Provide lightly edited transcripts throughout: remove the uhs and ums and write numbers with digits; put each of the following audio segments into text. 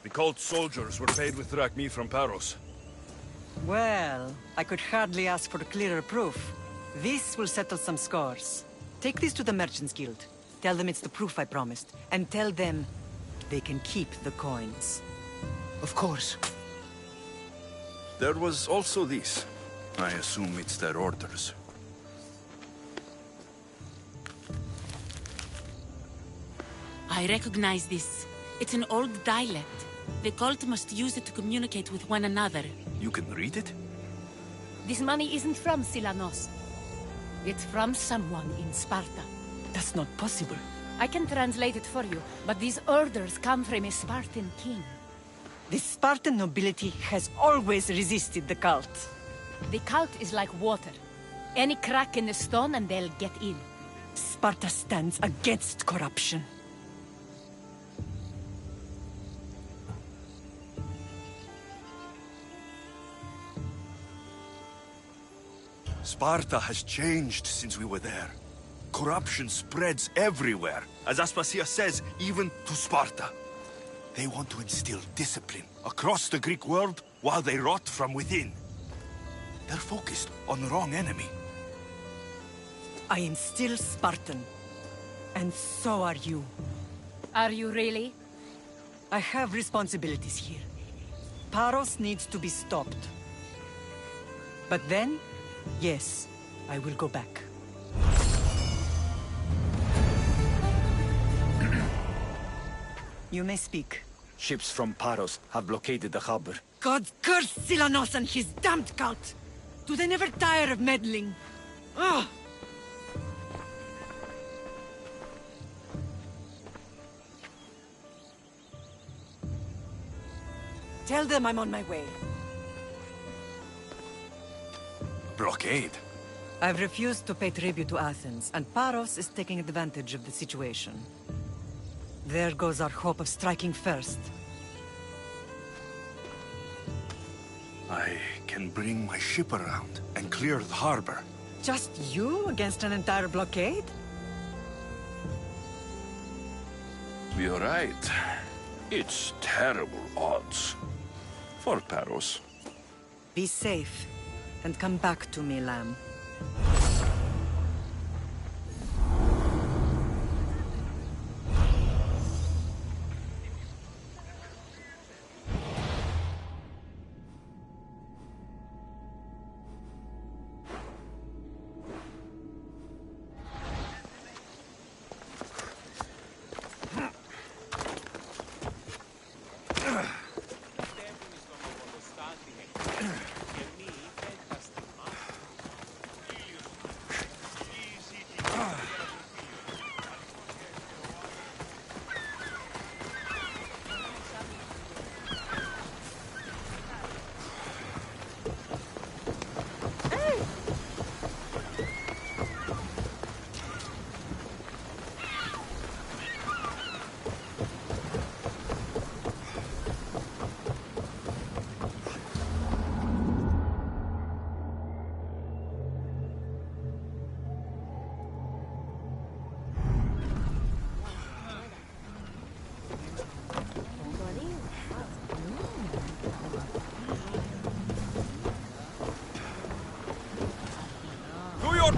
The cult soldiers were paid with drachmi from Paros. Well, I could hardly ask for clearer proof. This will settle some scores. Take this to the Merchants Guild. Tell them it's the proof I promised. And tell them they can keep the coins. Of course. There was also this. I assume it's their orders. I recognize this. It's an old dialect. The cult must use it to communicate with one another. You can read it? This money isn't from Silanos. It's from someone in Sparta. That's not possible. I can translate it for you, but these orders come from a Spartan king. The Spartan nobility has always resisted the cult. The cult is like water. Any crack in the stone and they'll get in. Sparta stands against corruption. Sparta has changed since we were there. Corruption spreads everywhere. As Aspasia says, even to Sparta. They want to instill discipline across the Greek world while they rot from within. They're focused on the wrong enemy. I am still Spartan. And so are you. Are you really? I have responsibilities here. Paros needs to be stopped. But then, yes, I will go back. You may speak. Ships from Paros have blockaded the harbor. God curse Silanos and his damned cult! Do they never tire of meddling? Ugh! Tell them I'm on my way. Blockade? I've refused to pay tribute to Athens, and Paros is taking advantage of the situation. There goes our hope of striking first. I can bring my ship around and clear the harbor. Just you against an entire blockade? You're right. It's terrible odds. For Paros. Be safe, and come back to me, lamb.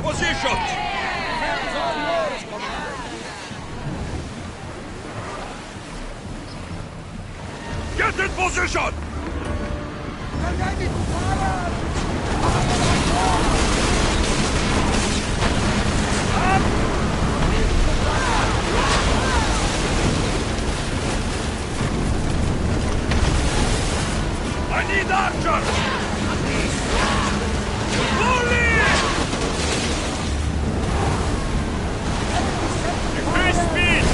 Position! Get in position! I need archers! Slowly! Increase speed!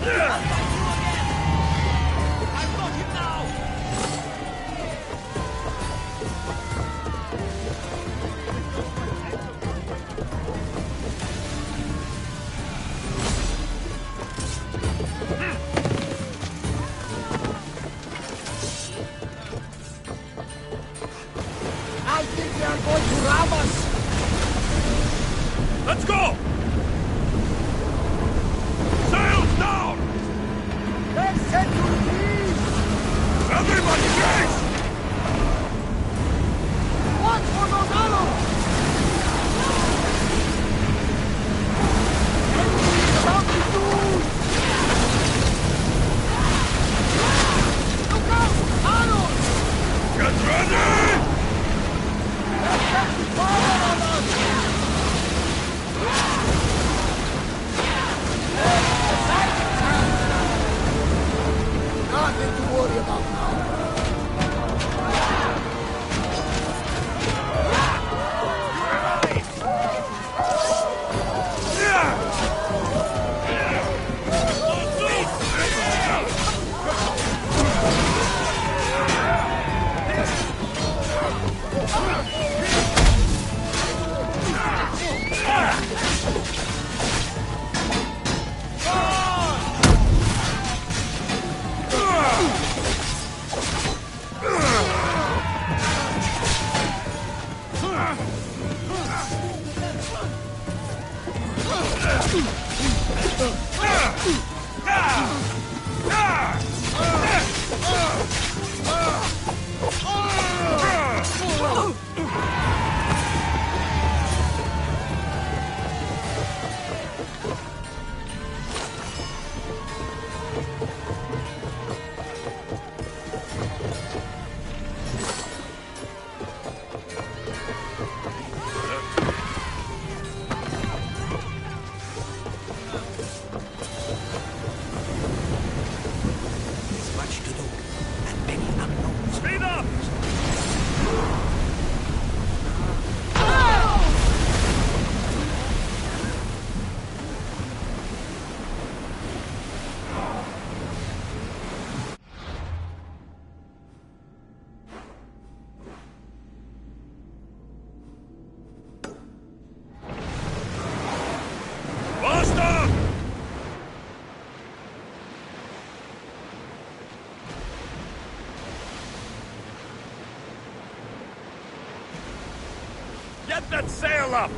I think they are going to rob us! Let's go! Sails down! They're set to leave! Everybody brace! Watch for those arrows! Enemy is about to lose! Look out! Arrows! Get ready! They're set to fire on us! Nothing to worry about now. Speed up! Faster! Get that sail up!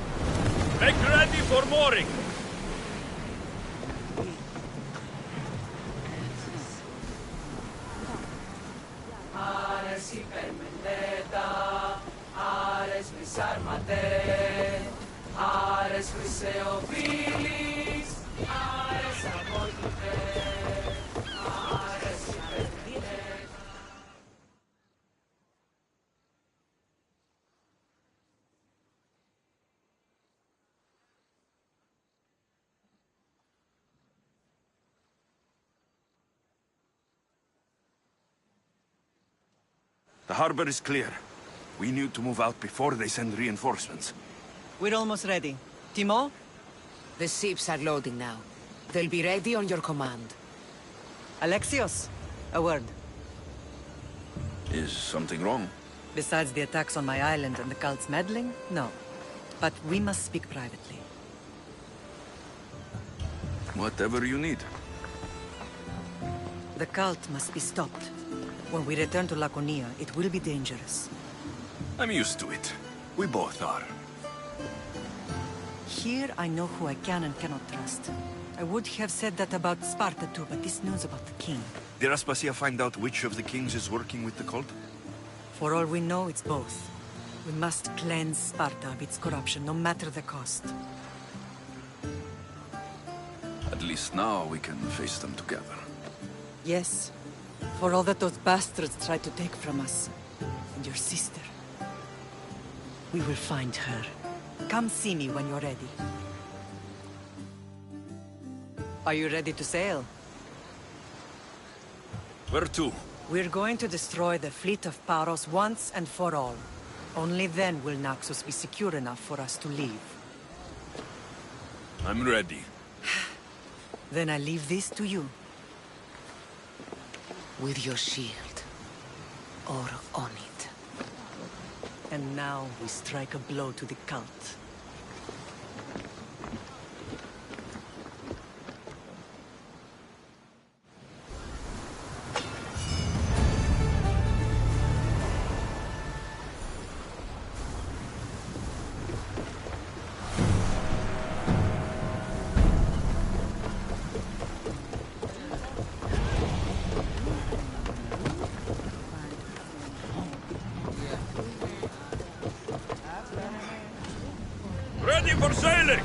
Make ready for mooring! Ares hypermendeta, Ares vis armate, Ares vis eobilis, Ares apollute, Ares hypermendeta. The harbor is clear. We need to move out before they send reinforcements. We're almost ready. Timo? The ships are loading now. They'll be ready on your command. Alexios? A word. Is something wrong? Besides the attacks on my island and the cult's meddling? No. But we must speak privately. Whatever you need. The cult must be stopped. When we return to Laconia, it will be dangerous. I'm used to it. We both are. Here I know who I can and cannot trust. I would have said that about Sparta too, but this news about the king. Did Aspasia find out which of the kings is working with the cult? For all we know, it's both. We must cleanse Sparta of its corruption, no matter the cost. At least now we can face them together. Yes. For all that those bastards tried to take from us. And your sister. We will find her. Come see me when you're ready. Are you ready to sail? Where to? We're going to destroy the fleet of Paros once and for all. Only then will Naxos be secure enough for us to leave. I'm ready. Then I leave this to you. With your shield. Or on it. And now we strike a blow to the cult. Ready for sailing!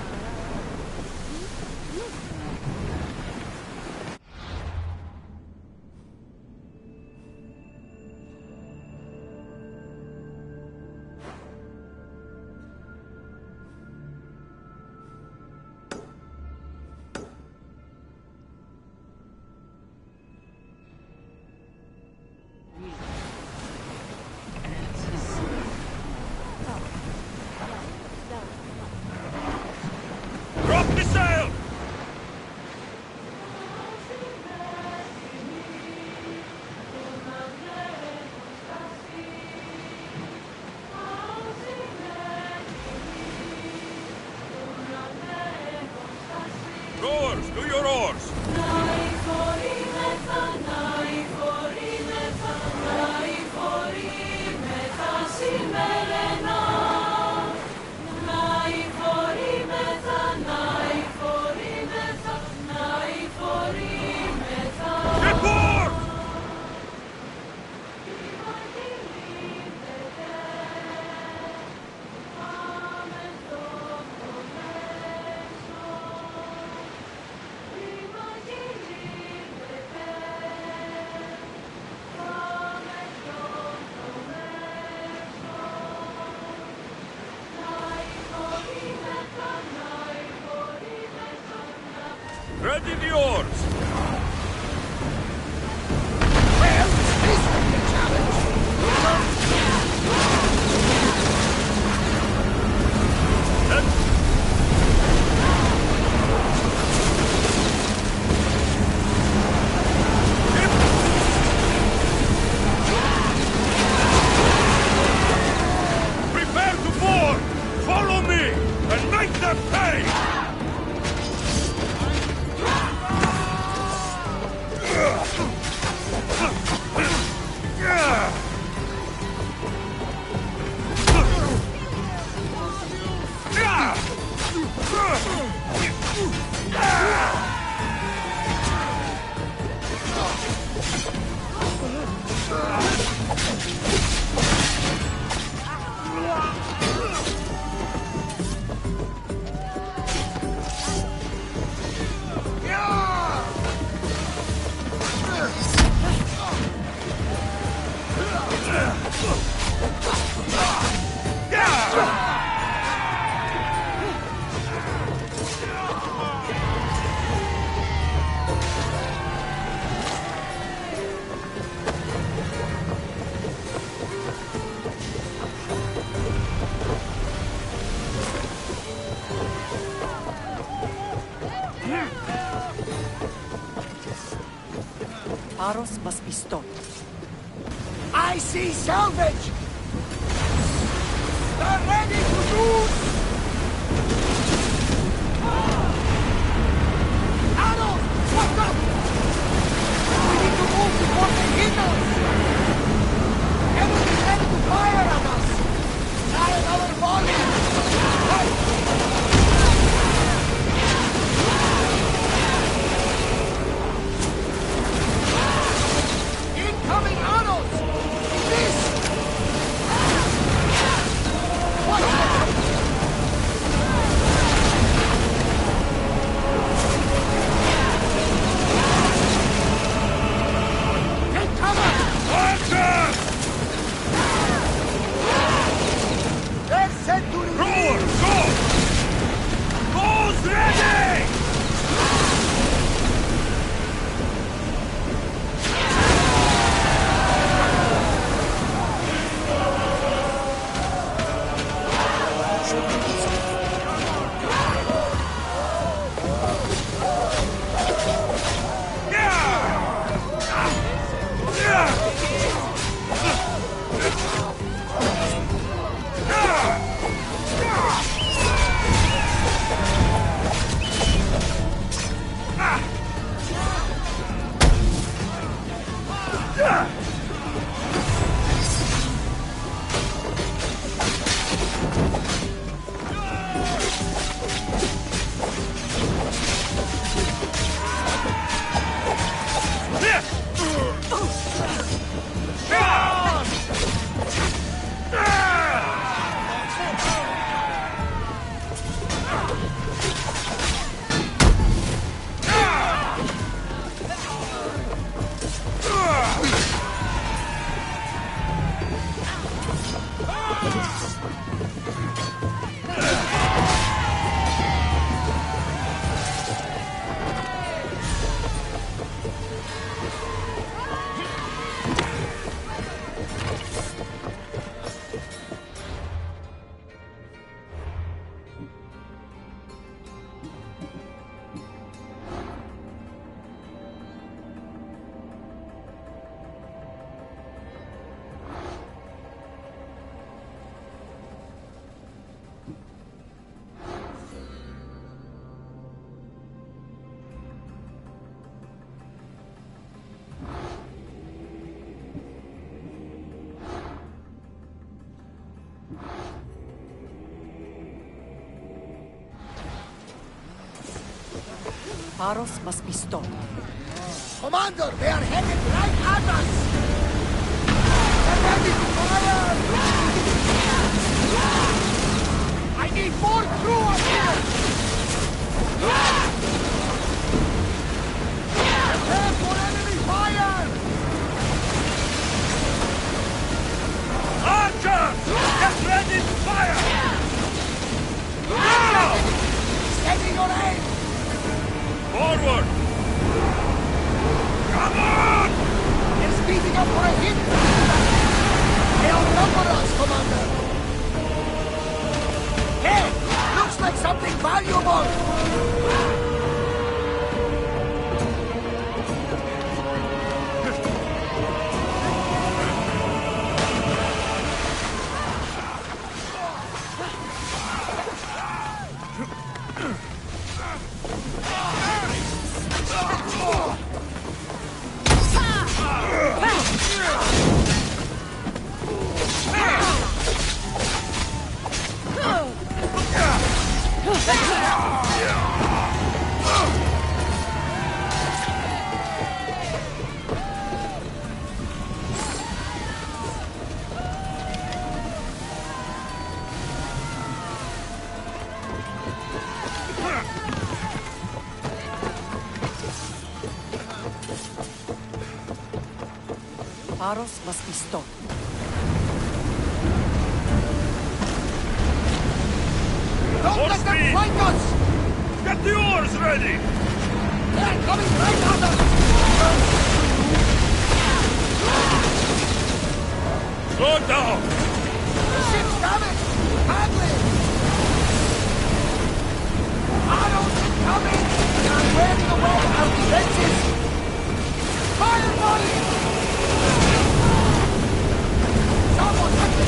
Drop the sail! Rowers, do your oars! Report! Ready the oars! Well, this will be a challenge. Prepare to board! Follow me, and make them pay! Paros must be stopped. I see salvage! They're ready to lose! Arrow! What's up? We need to move before they hit us! Enemy's ready to fire at us! Try another volley! Right. Incoming arrows! This! Watch it! Paros must be stopped. Commander, they are headed right at us! They're ready to fire! I need more crew up here! Prepare for enemy fire! Archers! Get ready to fire! Now! Steady your aim! Forward! Come on! They're speeding up for a hit! They outnumber us, Commander! Hey! Looks like something valuable! Paros must be stopped. Don't let them flank us! Get the oars ready! They're coming right at us! Slow down! The ship's damaged! Badly! Arrows incoming! They are wearing away our defenses! Fire volley! Someone touch it!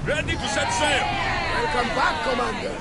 Ready to set sail! Welcome back, Commander!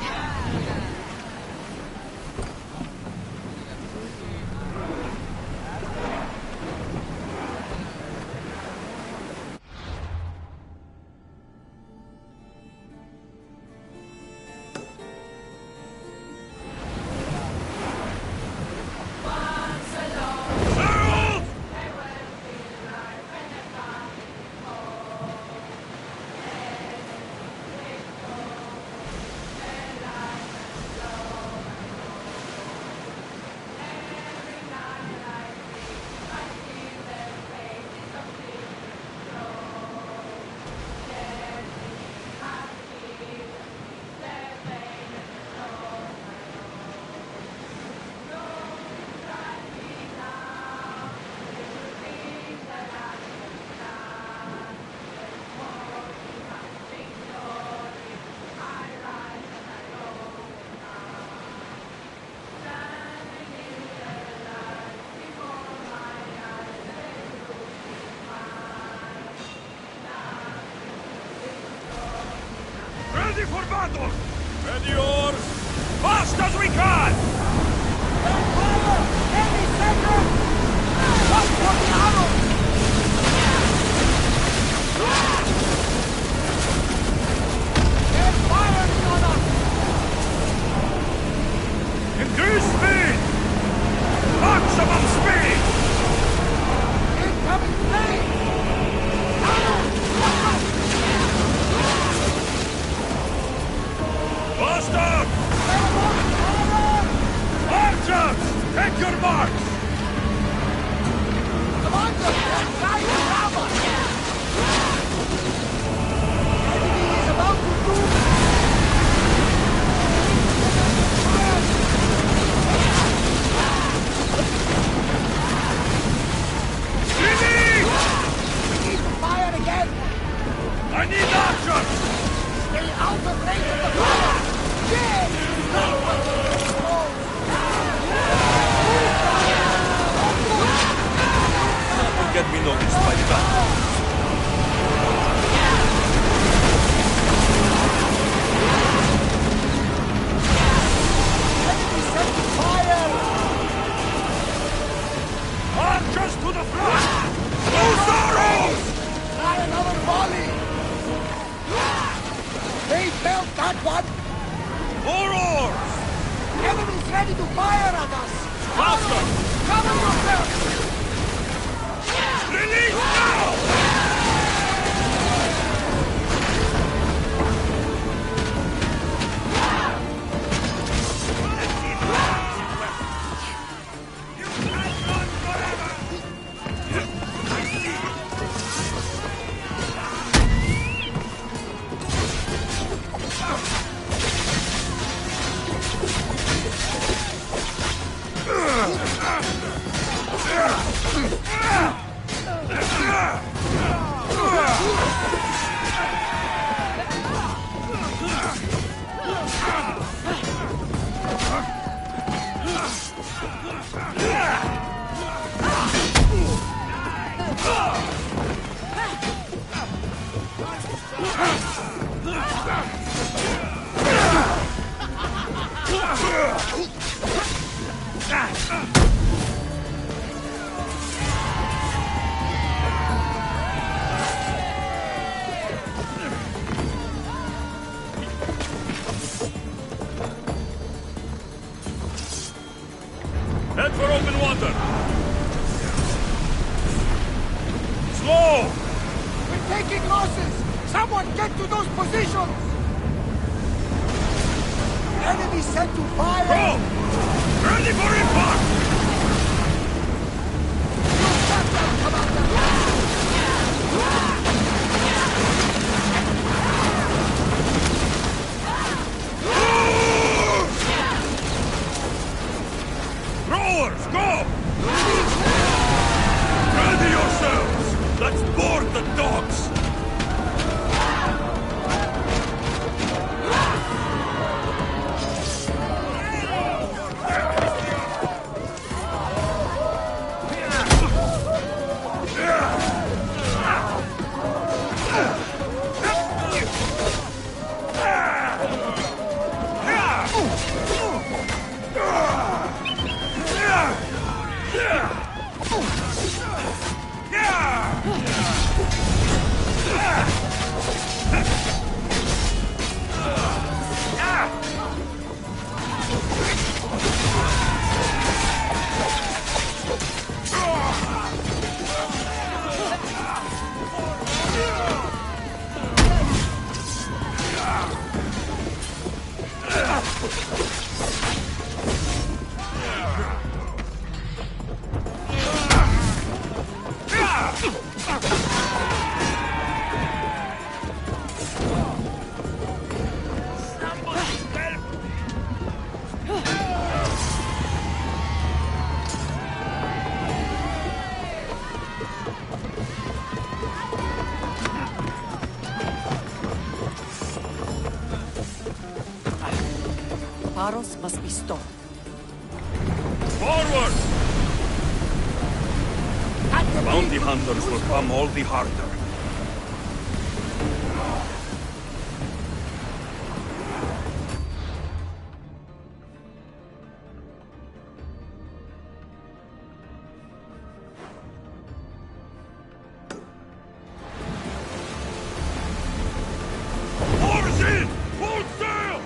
Ready for battle! Ready oars! Fast as we can! Fire! Heavy marks! Commander, they're trying to grab us! Enemy is about to move! Release! We need to fire again! I need action! Stay out of range of the fire! Yes! Don't get me noticed by the battle. Enemy set fire! Archers to the front! Loose arrows! Try another volley! They felt that one! More oars! Enemy's ready to fire at us! Faster! Cover yourself! Release now! You can't run forever! Head for open water! Slow! We're taking losses! Someone get to those positions! Enemy set to fire! Go! Ready for impact! You shut down, Commander! Rowers, go! Ready yourselves! Let's board the dogs! Paros must be stopped. Forward! At the Bounty beat. hunters will come all the harder. Oars in! Full sail!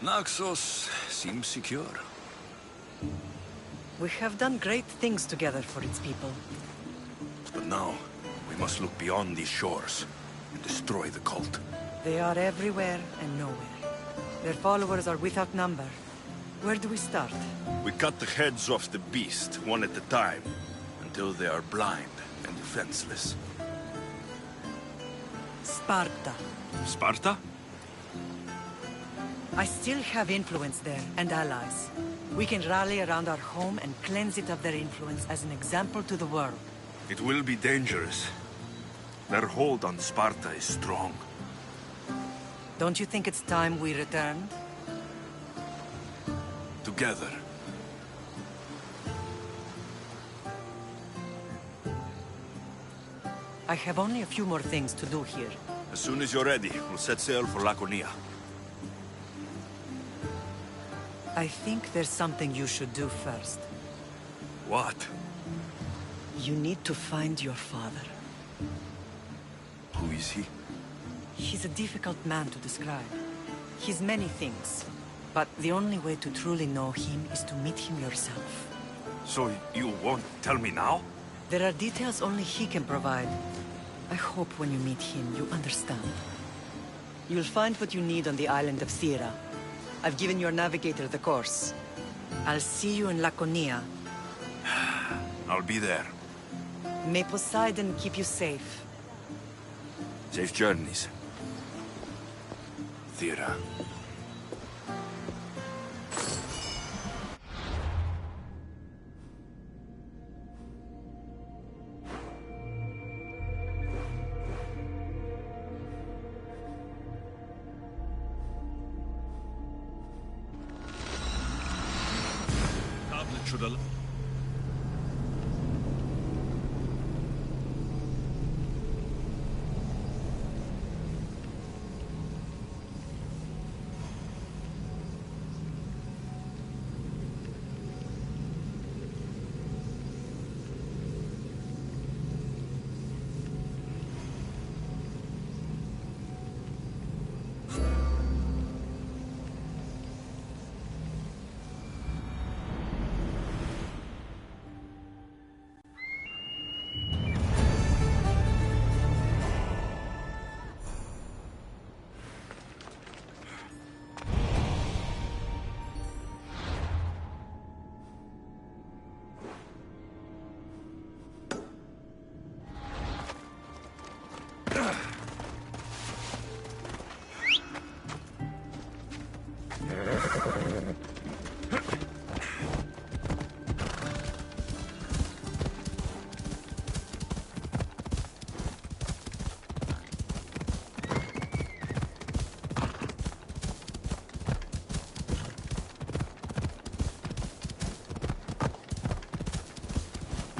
Naxos seems secure. We have done great things together for its people. But now, we must look beyond these shores and destroy the cult. They are everywhere and nowhere. Their followers are without number. Where do we start? We cut the heads off the beast, one at a time, until they are blind and defenseless. Sparta. Sparta? I still have influence there, and allies. We can rally around our home and cleanse it of their influence as an example to the world. It will be dangerous. Their hold on Sparta is strong. Don't you think it's time we returned? Together. I have only a few more things to do here. As soon as you're ready, we'll set sail for Laconia. I think there's something you should do first. What? You need to find your father. Who is he? He's a difficult man to describe. He's many things, but the only way to truly know him is to meet him yourself. So you won't tell me now? There are details only he can provide. I hope when you meet him, you understand. You'll find what you need on the island of Thera. I've given your navigator the course. I'll see you in Laconia. I'll be there. May Poseidon keep you safe. Safe journeys. Thera. Tablet should allow.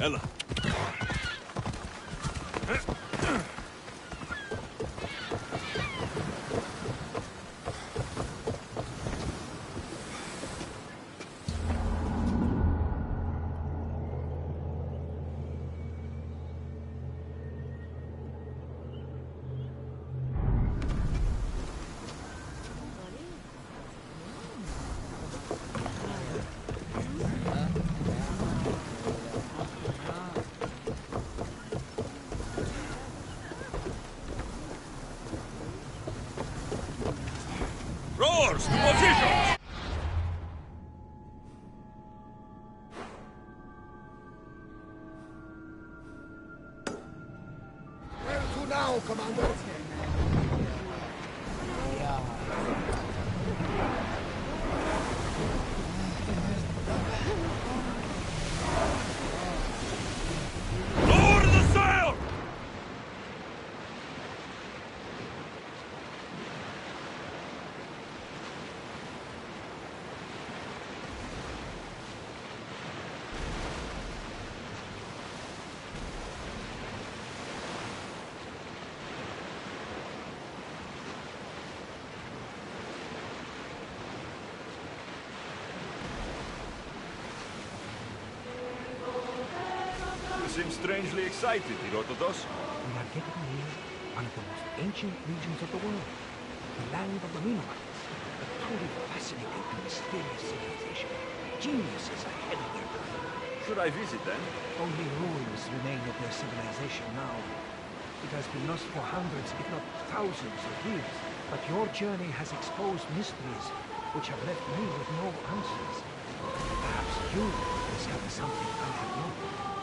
Ella. Rowers, to position! Where to now, Commander? Lower the sail! You seem strangely excited, Herodotus. We are getting near one of the most ancient regions of the world. The land of the Minoans. A truly fascinating fascinating and mysterious civilization. Geniuses ahead of their time. Should I visit then? Only ruins remain of their civilization now. It has been lost for hundreds, if not thousands of years. But your journey has exposed mysteries which have left me with no answers. Perhaps you discover something I have not.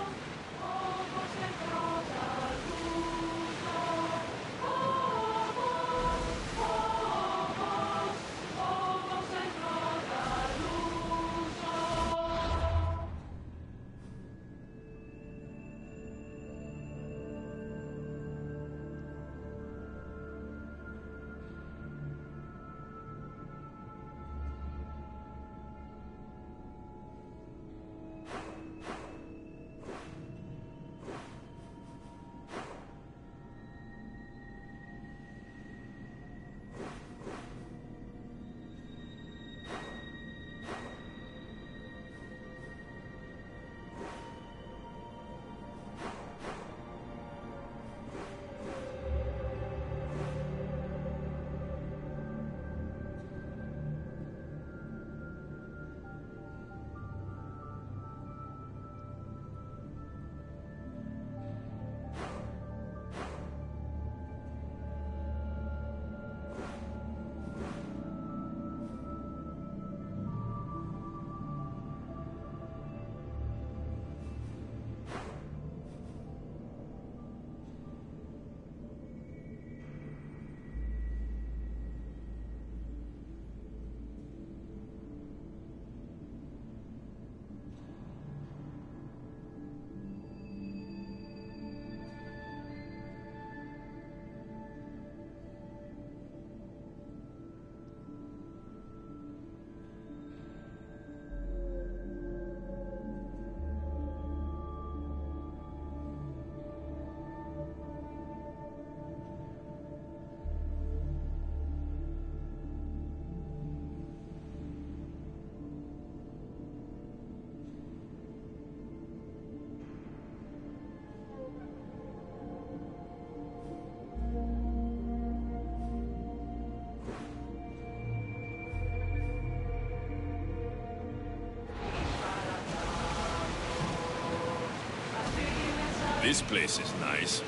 This place is nice.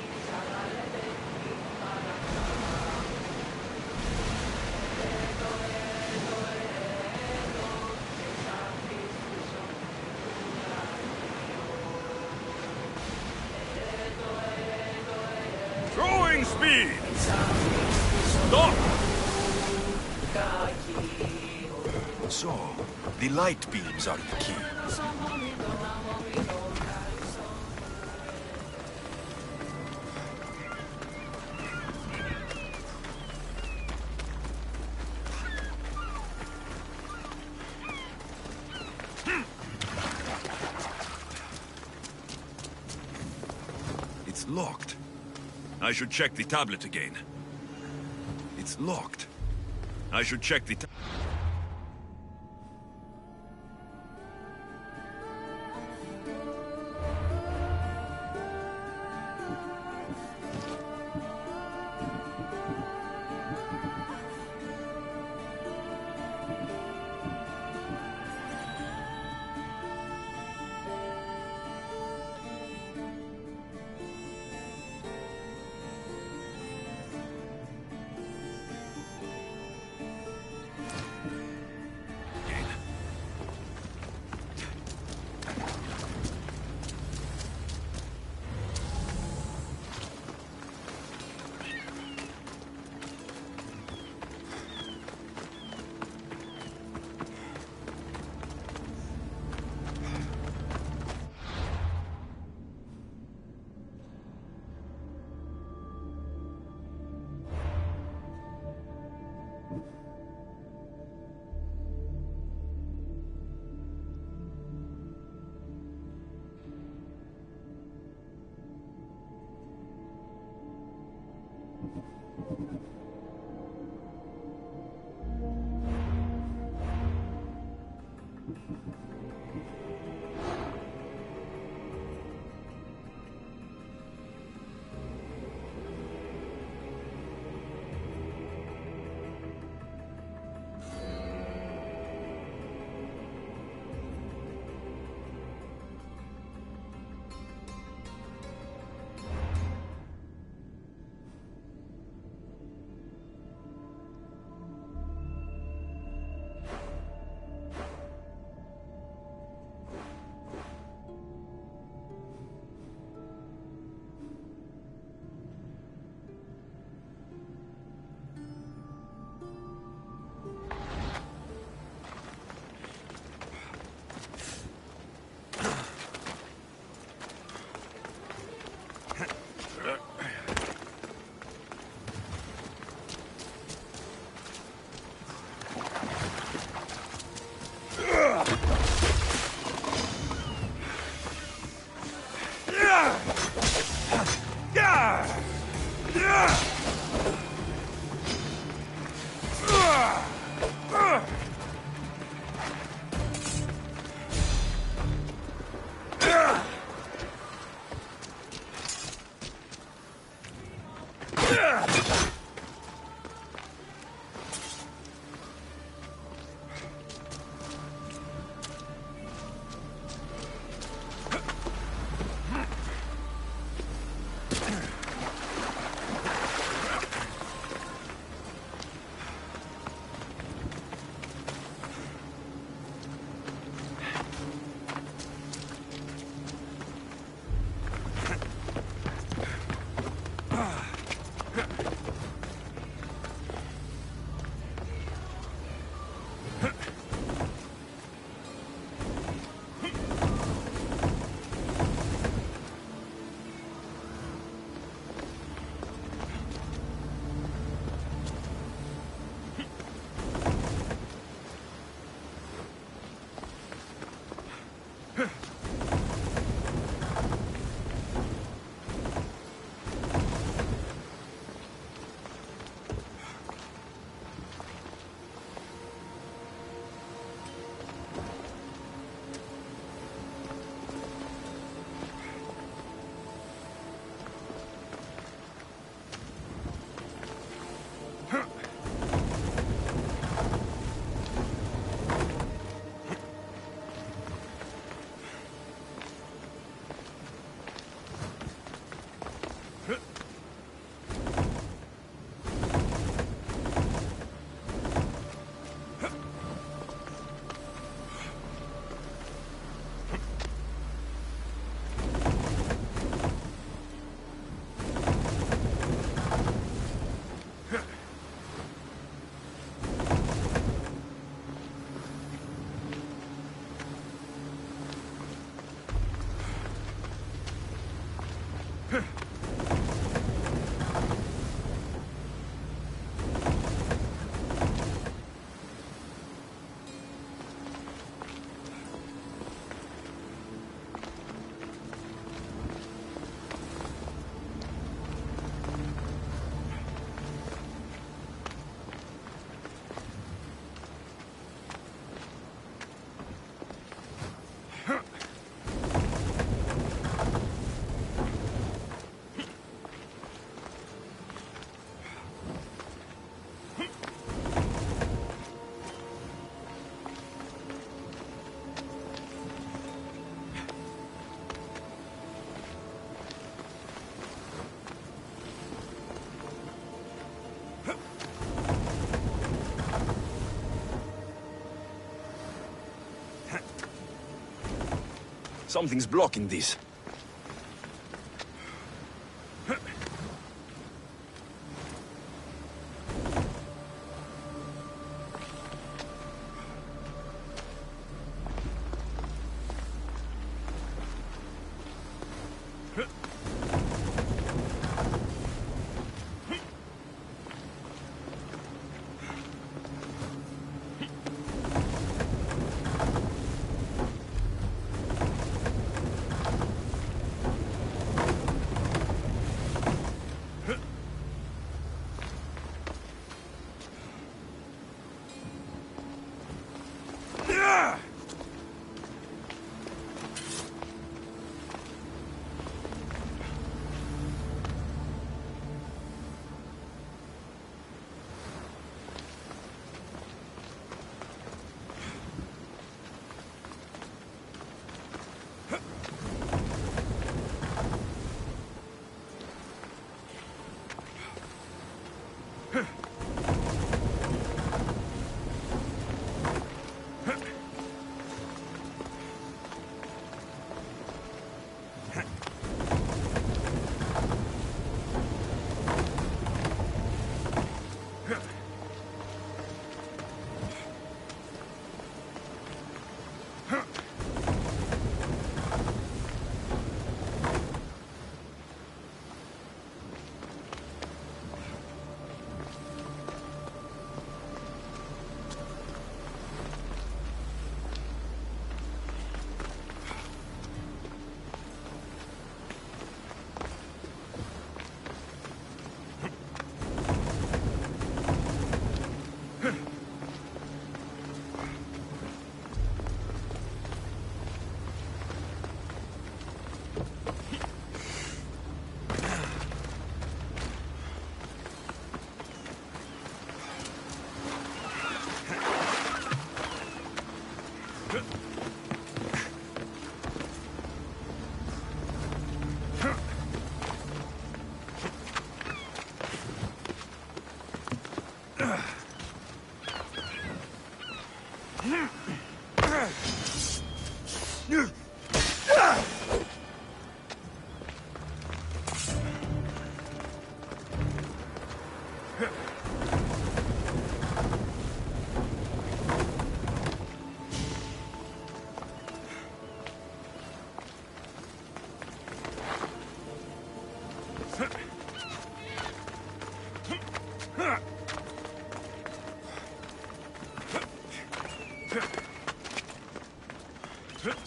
Throwing speed! Stop! So, the light beams are the key. It's locked. I should check the tablet again. It's locked. I should check the Something's blocking this.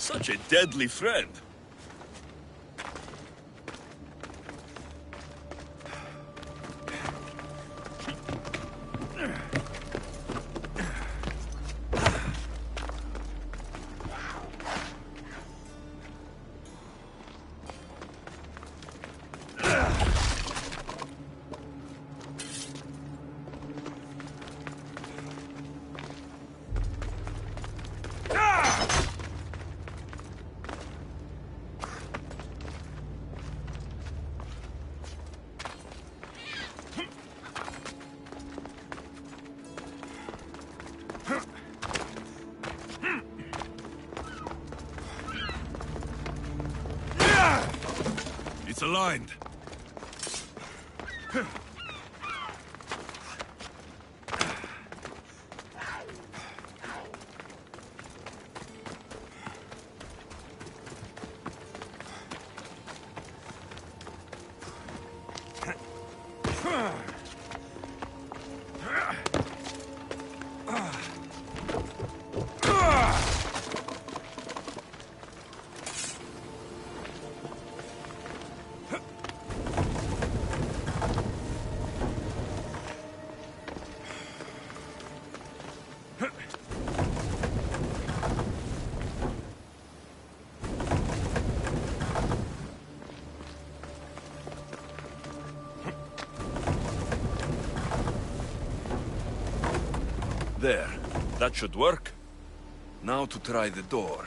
Such a deadly friend. It's aligned. There. That should work. Now to try the door.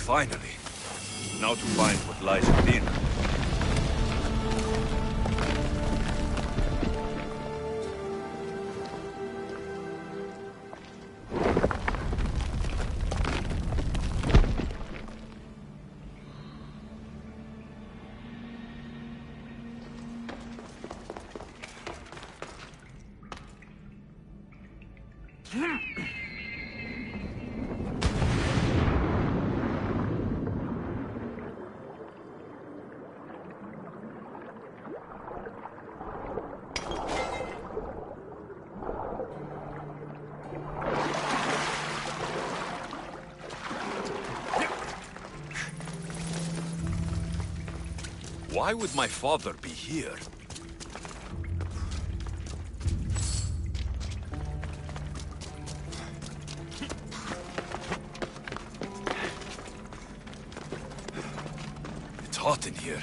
Finally. Now to find what lies within. Why would my father be here? It's hot in here.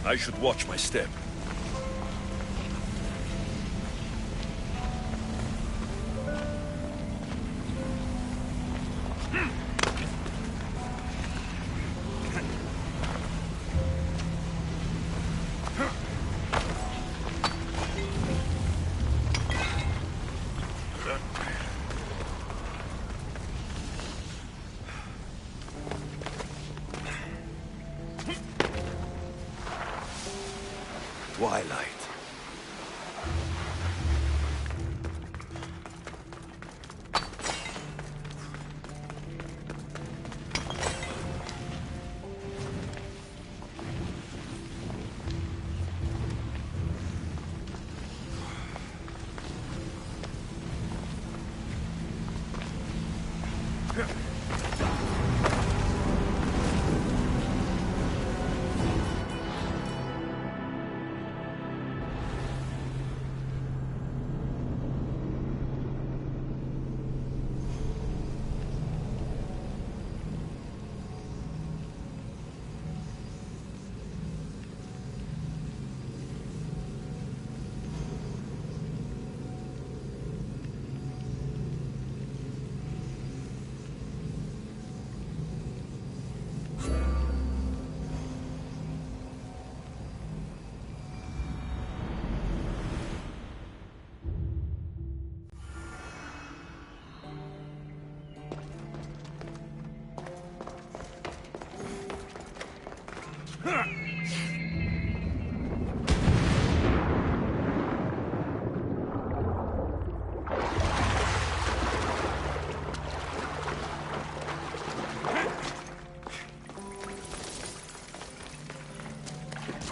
I should watch my step. Twilight.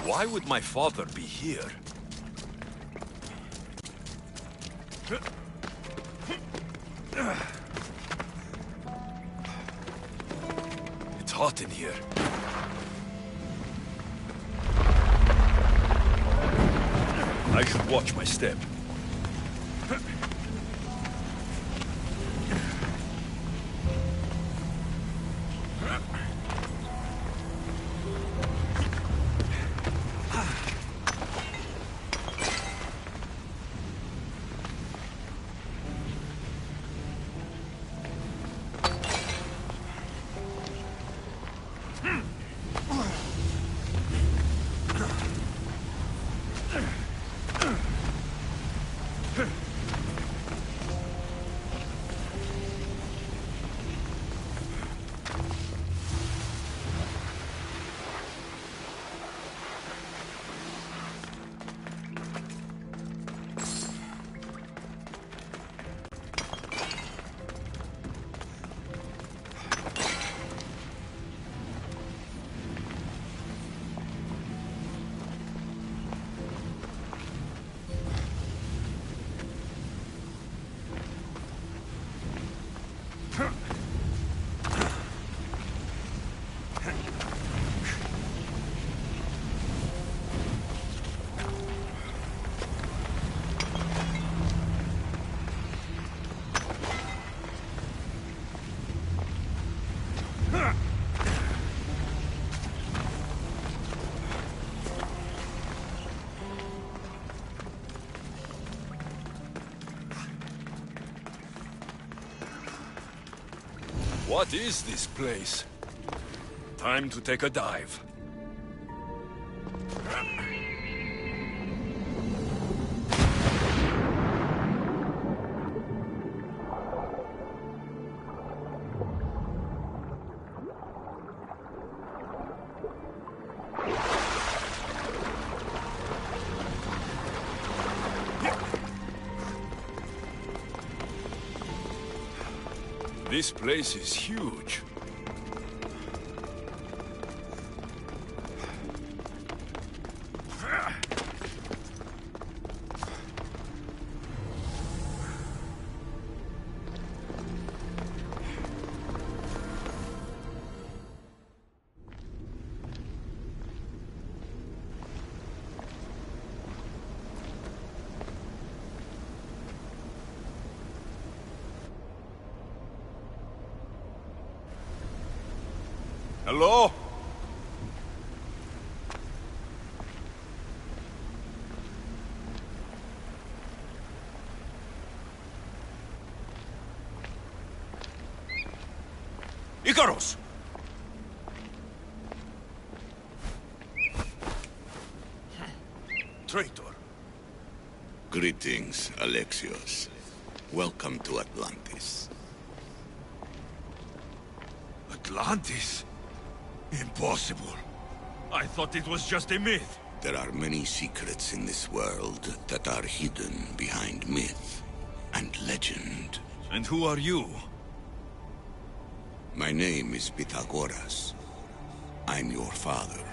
Why would my father be here? It's hot in here. I should watch my step. What is this place? Time to take a dive. This place is huge. Hello? Icarus! Traitor. Greetings, Alexios. Welcome to Atlantis. Atlantis? Impossible. I thought it was just a myth. There are many secrets in this world that are hidden behind myth and legend. And who are you? My name is Pythagoras. I'm your father.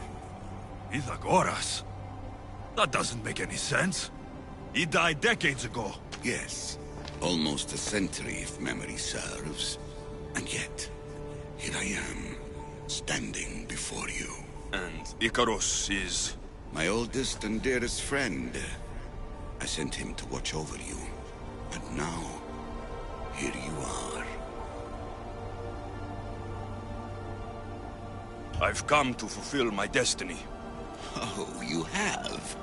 Pythagoras? That doesn't make any sense. He died decades ago. Yes, almost a century if memory serves. And yet, here I am, standing before you. And Icarus is... My oldest and dearest friend. I sent him to watch over you. And now, here you are. I've come to fulfill my destiny. Oh, you have?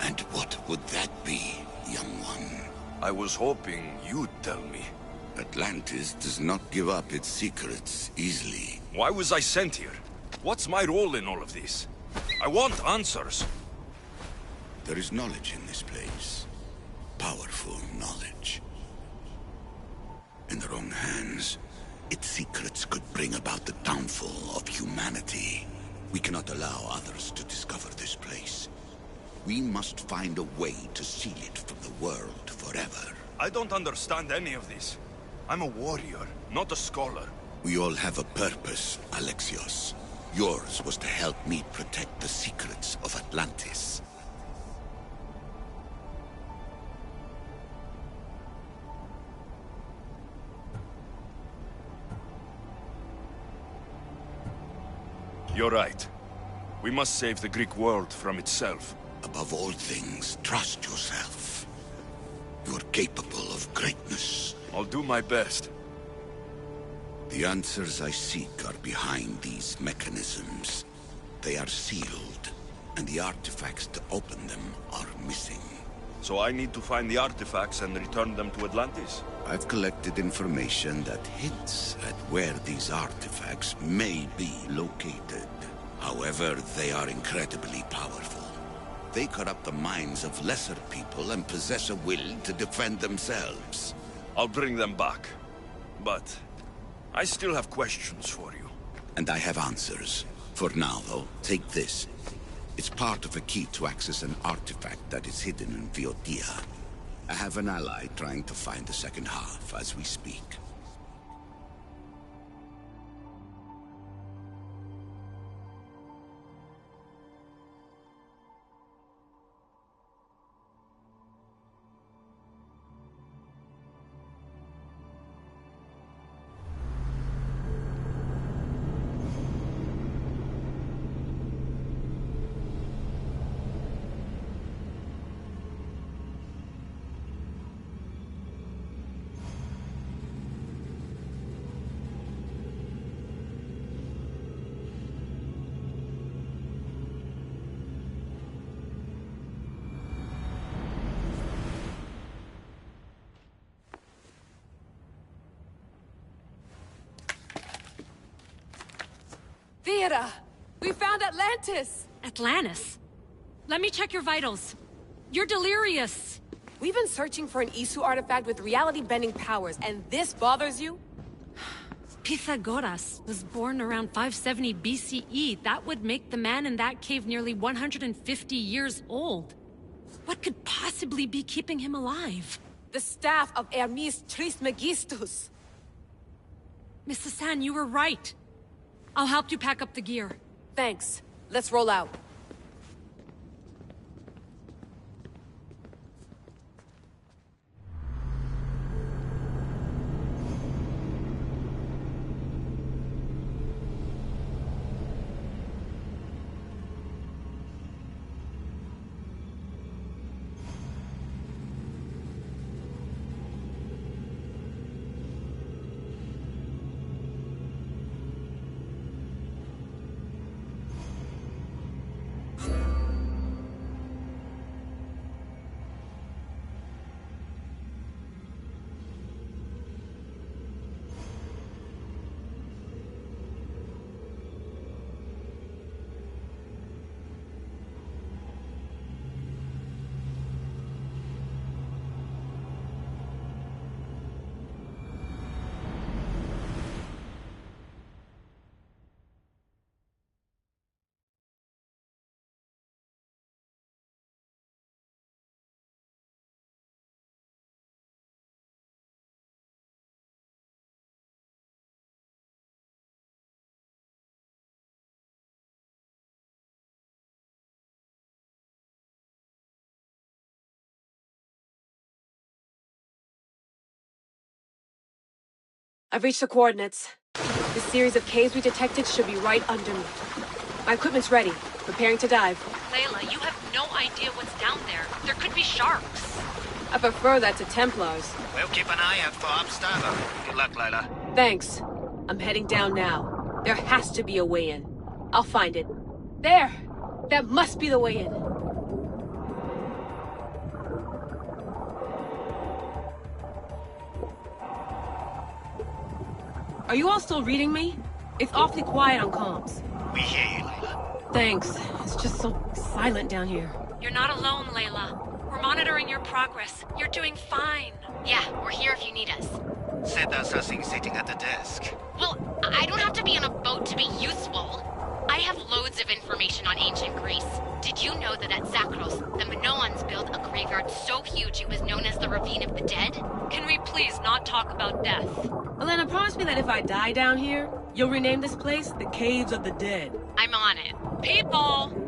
And what would that be, young one? I was hoping you'd tell me. Atlantis does not give up its secrets easily. Why was I sent here? What's my role in all of this? I want answers. There is knowledge in this place. Powerful knowledge. In the wrong hands, its secrets could bring about the downfall of humanity. We cannot allow others to discover this place. We must find a way to seal it from the world forever. I don't understand any of this. I'm a warrior, not a scholar. We all have a purpose, Alexios. Yours was to help me protect the secrets of Atlantis. You're right. We must save the Greek world from itself. Above all things, trust yourself. You're capable of greatness. I'll do my best. The answers I seek are behind these mechanisms. They are sealed, and the artifacts to open them are missing. So I need to find the artifacts and return them to Atlantis? I've collected information that hints at where these artifacts may be located. However, they are incredibly powerful. They corrupt the minds of lesser people and possess a will to defend themselves. I'll bring them back. But I still have questions for you. And I have answers. For now, though, take this. It's part of a key to access an artifact that is hidden in Viotia. I have an ally trying to find the second half as we speak. Thera! We found Atlantis! Atlantis? Let me check your vitals. You're delirious. We've been searching for an Isu artifact with reality-bending powers, and this bothers you? Pythagoras was born around 570 BCE. That would make the man in that cave nearly 150 years old. What could possibly be keeping him alive? The staff of Hermes Trismegistus. Mrs. San, you were right. I'll help you pack up the gear. Thanks. Let's roll out. I've reached the coordinates. The series of caves we detected should be right under me. My equipment's ready, preparing to dive. Layla, you have no idea what's down there. There could be sharks. I prefer that to Templars. We'll keep an eye out for Abstergo. Good luck, Layla. Thanks. I'm heading down now. There has to be a way in. I'll find it. There! That must be the way in. Are you all still reading me? It's awfully quiet on comms. We hear you, Layla. Thanks. It's just so silent down here. You're not alone, Layla. We're monitoring your progress. You're doing fine. Yeah, we're here if you need us. Said there's nothing sitting at the desk. Well, I don't have to be on a boat to be useful. I have loads of information on ancient Greece. Did you know that at Zakros, the Minoans built a graveyard so huge it was known as the Ravine of the Dead? Can we please not talk about death? Elena, promise me that if I die down here, you'll rename this place the Caves of the Dead. I'm on it. People!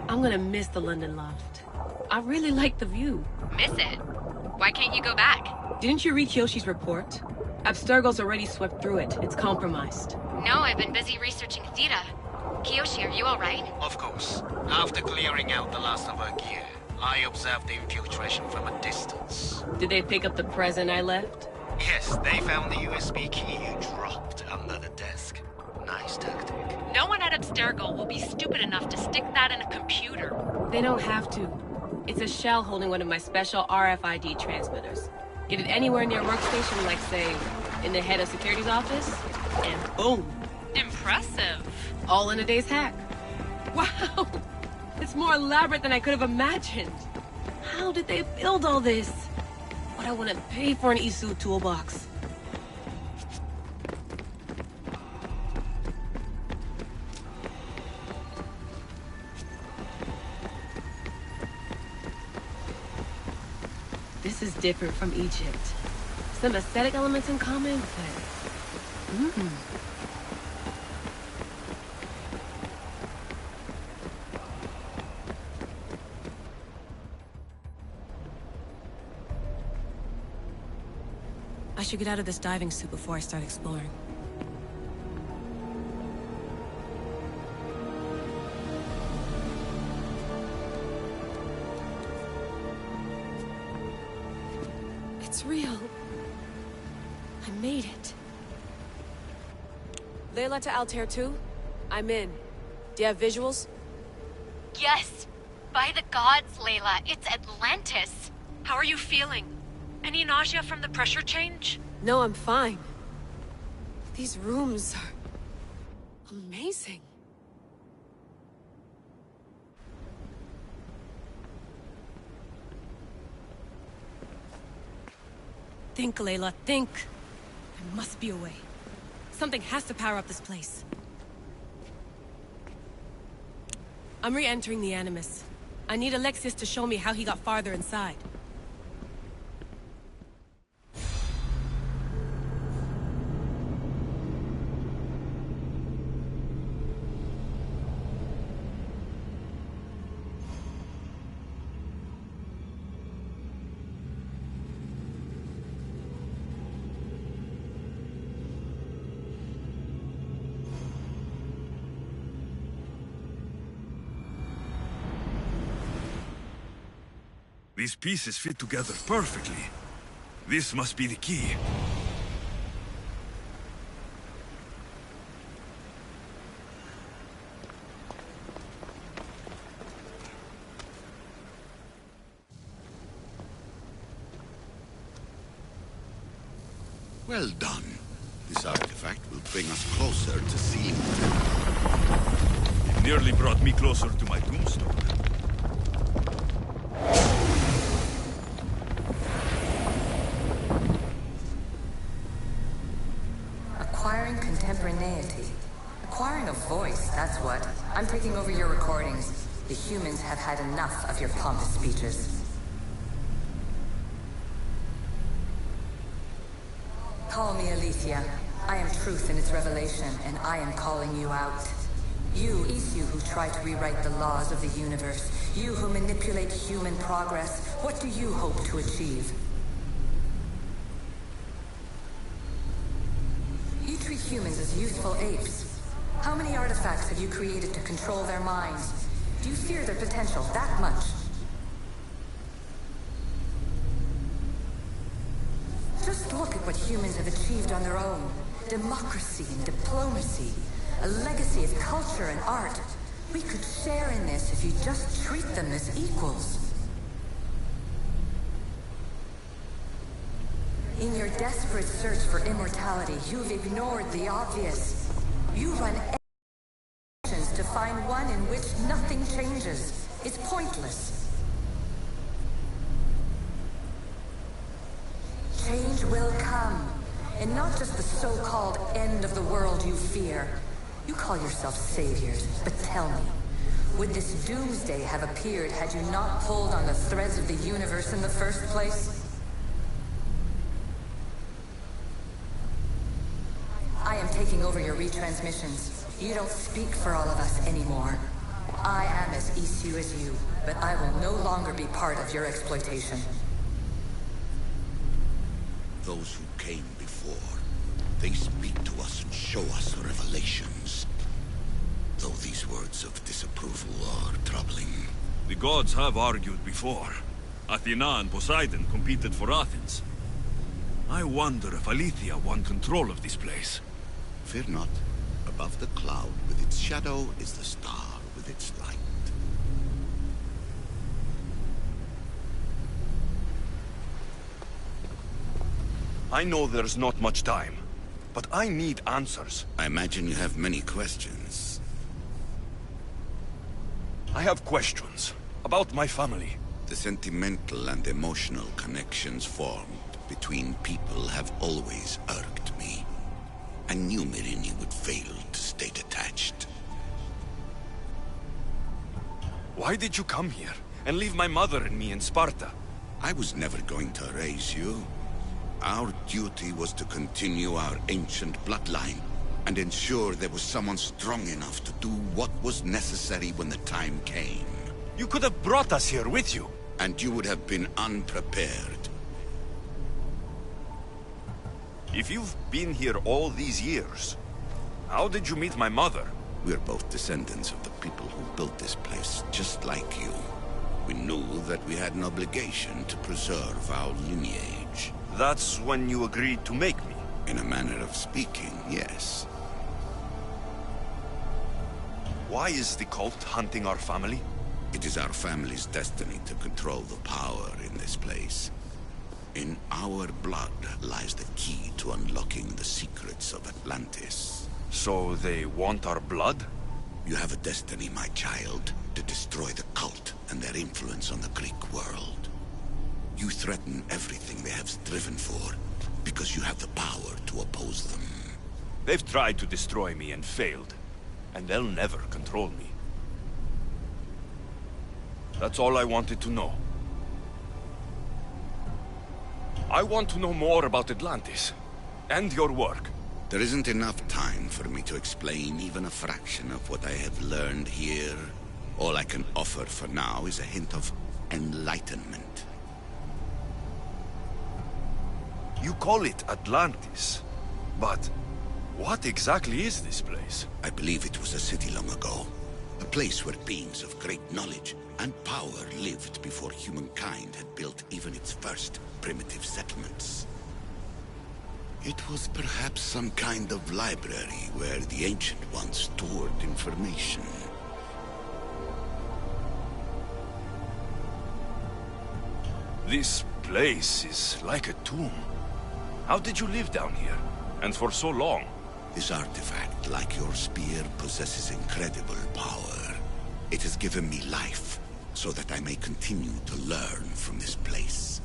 I'm gonna miss the London loft. I really like the view. Miss it? Why can't you go back? Didn't you read Kyoshi's report? Abstergo's already swept through it. It's compromised. No, I've been busy researching Theta. Kiyoshi, are you alright? Of course. After clearing out the last of her gear, I observed the infiltration from a distance. Did they pick up the present I left? Yes, they found the USB key you dropped under the desk. Nice tactic. No one at Abstergo will be stupid enough to stick that in a computer. They don't have to. It's a shell holding one of my special RFID transmitters. Get it anywhere near workstation, like, say, in the head of security's office, and boom. Impressive. All in a day's hack. Wow! It's more elaborate than I could have imagined. How did they build all this? What I want to pay for an Isu toolbox. This is different from Egypt. Some aesthetic elements in common, but... I should get out of this diving suit before I start exploring. It's real. I made it. Layla to Altair 2? I'm in. Do you have visuals? Yes! By the gods, Layla, it's Atlantis! How are you feeling? Any nausea from the pressure change? No, I'm fine. These rooms are... amazing. Think, Layla, think. There must be a way. Something has to power up this place. I'm re-entering the Animus. I need Alexius to show me how he got farther inside. These pieces fit together perfectly. This must be the key. Well done. This artifact will bring us closer to seeing them. It nearly brought me closer to my tombstone. Acquiring contemporaneity. Acquiring a voice, that's what. I'm taking over your recordings. The humans have had enough of your pompous speeches. Call me Aletheia. I am truth in its revelation, and I am calling you out. You, Isu, who try to rewrite the laws of the universe. You who manipulate human progress. What do you hope to achieve? You treat humans as useful apes. How many artifacts have you created to control their minds? Do you fear their potential that much? Just look at what humans have achieved on their own. Democracy and diplomacy. A legacy of culture and art. We could share in this if you just treat them as equals. In your desperate search for immortality, you've ignored the obvious. You run actions to find one in which nothing changes. It's pointless. Change will come. And not just the so-called end of the world you fear. You call yourselves saviors, but tell me, would this doomsday have appeared had you not pulled on the threads of the universe in the first place? I am taking over your retransmissions. You don't speak for all of us anymore. I am as Isu as you, but I will no longer be part of your exploitation. Those who came before, they speak to us and show us revelations. Though these words of disapproval are troubling. The gods have argued before. Athena and Poseidon competed for Athens. I wonder if Aletheia won control of this place. Fear not. Above the cloud with its shadow is the star with its light. I know there's not much time, but I need answers. I imagine you have many questions. I have questions about my family. The sentimental and emotional connections formed between people have always irked me. I knew Myrini would fail to stay detached. Why did you come here and leave my mother and me in Sparta? I was never going to erase you. Our duty was to continue our ancient bloodline and ensure there was someone strong enough to do what was necessary when the time came. You could have brought us here with you. And you would have been unprepared. If you've been here all these years, how did you meet my mother? We're both descendants of the people who built this place, just like you. We knew that we had an obligation to preserve our lineage. That's when you agreed to make me? In a manner of speaking, yes. Why is the cult hunting our family? It is our family's destiny to control the power in this place. In our blood lies the key to unlocking the secrets of Atlantis. So they want our blood? You have a destiny, my child, to destroy the cult and their influence on the Greek world. You threaten everything they have striven for, because you have the power to oppose them. They've tried to destroy me and failed, and they'll never control me. That's all I wanted to know. I want to know more about Atlantis, and your work. There isn't enough time for me to explain even a fraction of what I have learned here. All I can offer for now is a hint of enlightenment. You call it Atlantis, but what exactly is this place? I believe it was a city long ago. A place where beings of great knowledge and power lived before humankind had built even its first primitive settlements. It was perhaps some kind of library where the Ancient Ones stored information. This place is like a tomb. How did you live down here? And for so long? This artifact, like your spear, possesses incredible power. It has given me life, so that I may continue to learn from this place.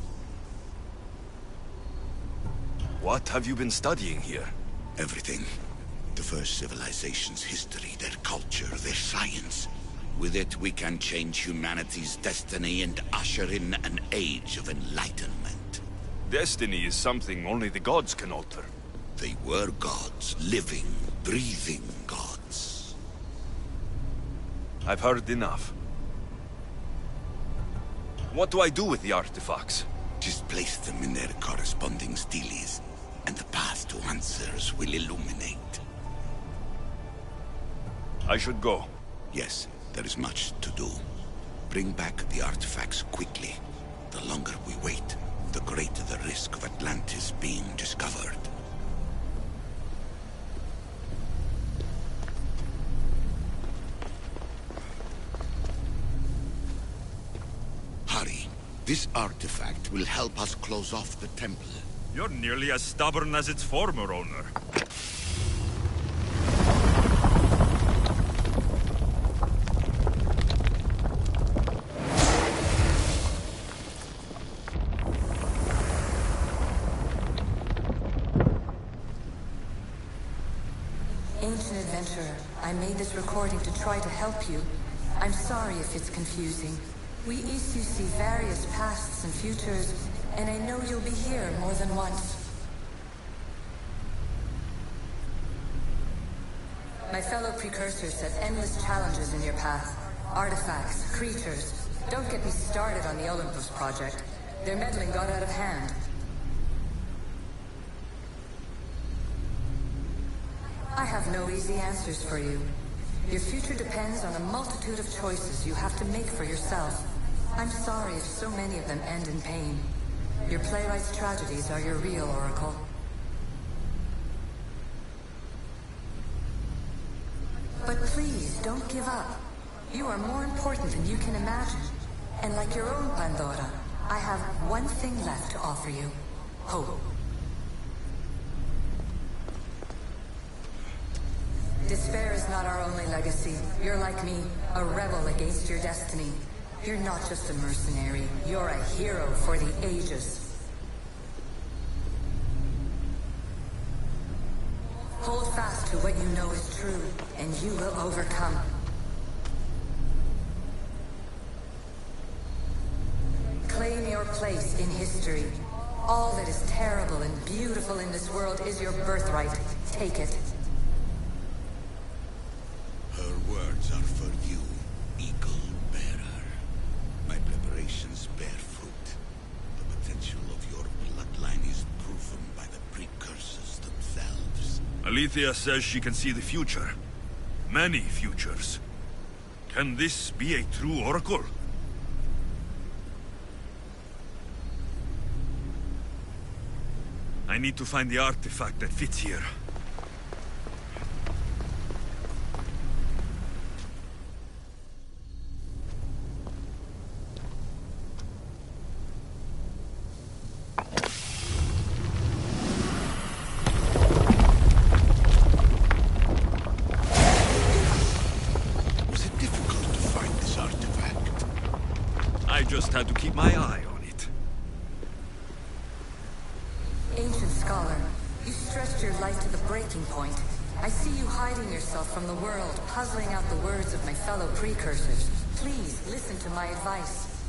What have you been studying here? Everything. The first civilization's history, their culture, their science. With it, we can change humanity's destiny and usher in an age of enlightenment. Destiny is something only the gods can alter. They were gods, living, breathing gods. I've heard enough. What do I do with the artifacts? Just place them in their corresponding steles, and the path to answers will illuminate. I should go. Yes, there is much to do. Bring back the artifacts quickly. The longer we wait, the greater the risk of Atlantis being discovered. Hurry. This artifact will help us close off the temple. You're nearly as stubborn as its former owner. Ancient adventurer, I made this recording to try to help you. I'm sorry if it's confusing. We Isu see various pasts and futures, and I know you'll be here more than once. My fellow precursors set endless challenges in your path. Artifacts, creatures. Don't get me started on the Olympus project. Their meddling got out of hand. I have no easy answers for you. Your future depends on a multitude of choices you have to make for yourself. I'm sorry if so many of them end in pain. Your playwright's tragedies are your real oracle. But please, don't give up. You are more important than you can imagine. And like your own Pandora, I have one thing left to offer you. Hope. Despair is not our only legacy. You're like me, a rebel against your destiny. You're not just a mercenary, you're a hero for the ages. Hold fast to what you know is true, and you will overcome. Claim your place in history. All that is terrible and beautiful in this world is your birthright. Take it. Her words are for you, Eagle Bearer. My preparations bear fruit. The potential of your bloodline is proven by the precursors themselves. Alethea says she can see the future. Many futures. Can this be a true oracle? I need to find the artifact that fits here. Was it difficult to find this artifact? I just had to keep my eye on it. Ancient scholar, you stretched your light to the breaking point. I see you hiding yourself from the world, puzzling out the words of my fellow precursors. Please, listen to my advice.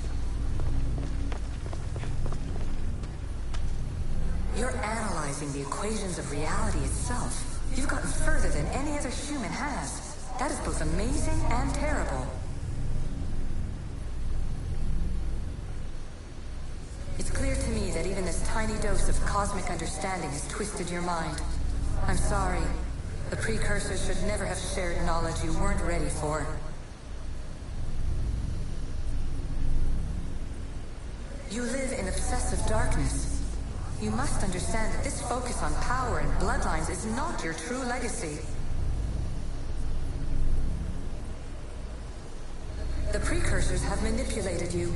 You're analyzing the equations of reality itself. You've gotten further than any other human has. That is both amazing and terrible. It's clear to me that even this tiny dose of cosmic understanding has twisted your mind. I'm sorry. The precursors should never have shared knowledge you weren't ready for. You live in obsessive darkness. You must understand that this focus on power and bloodlines is not your true legacy. The precursors have manipulated you.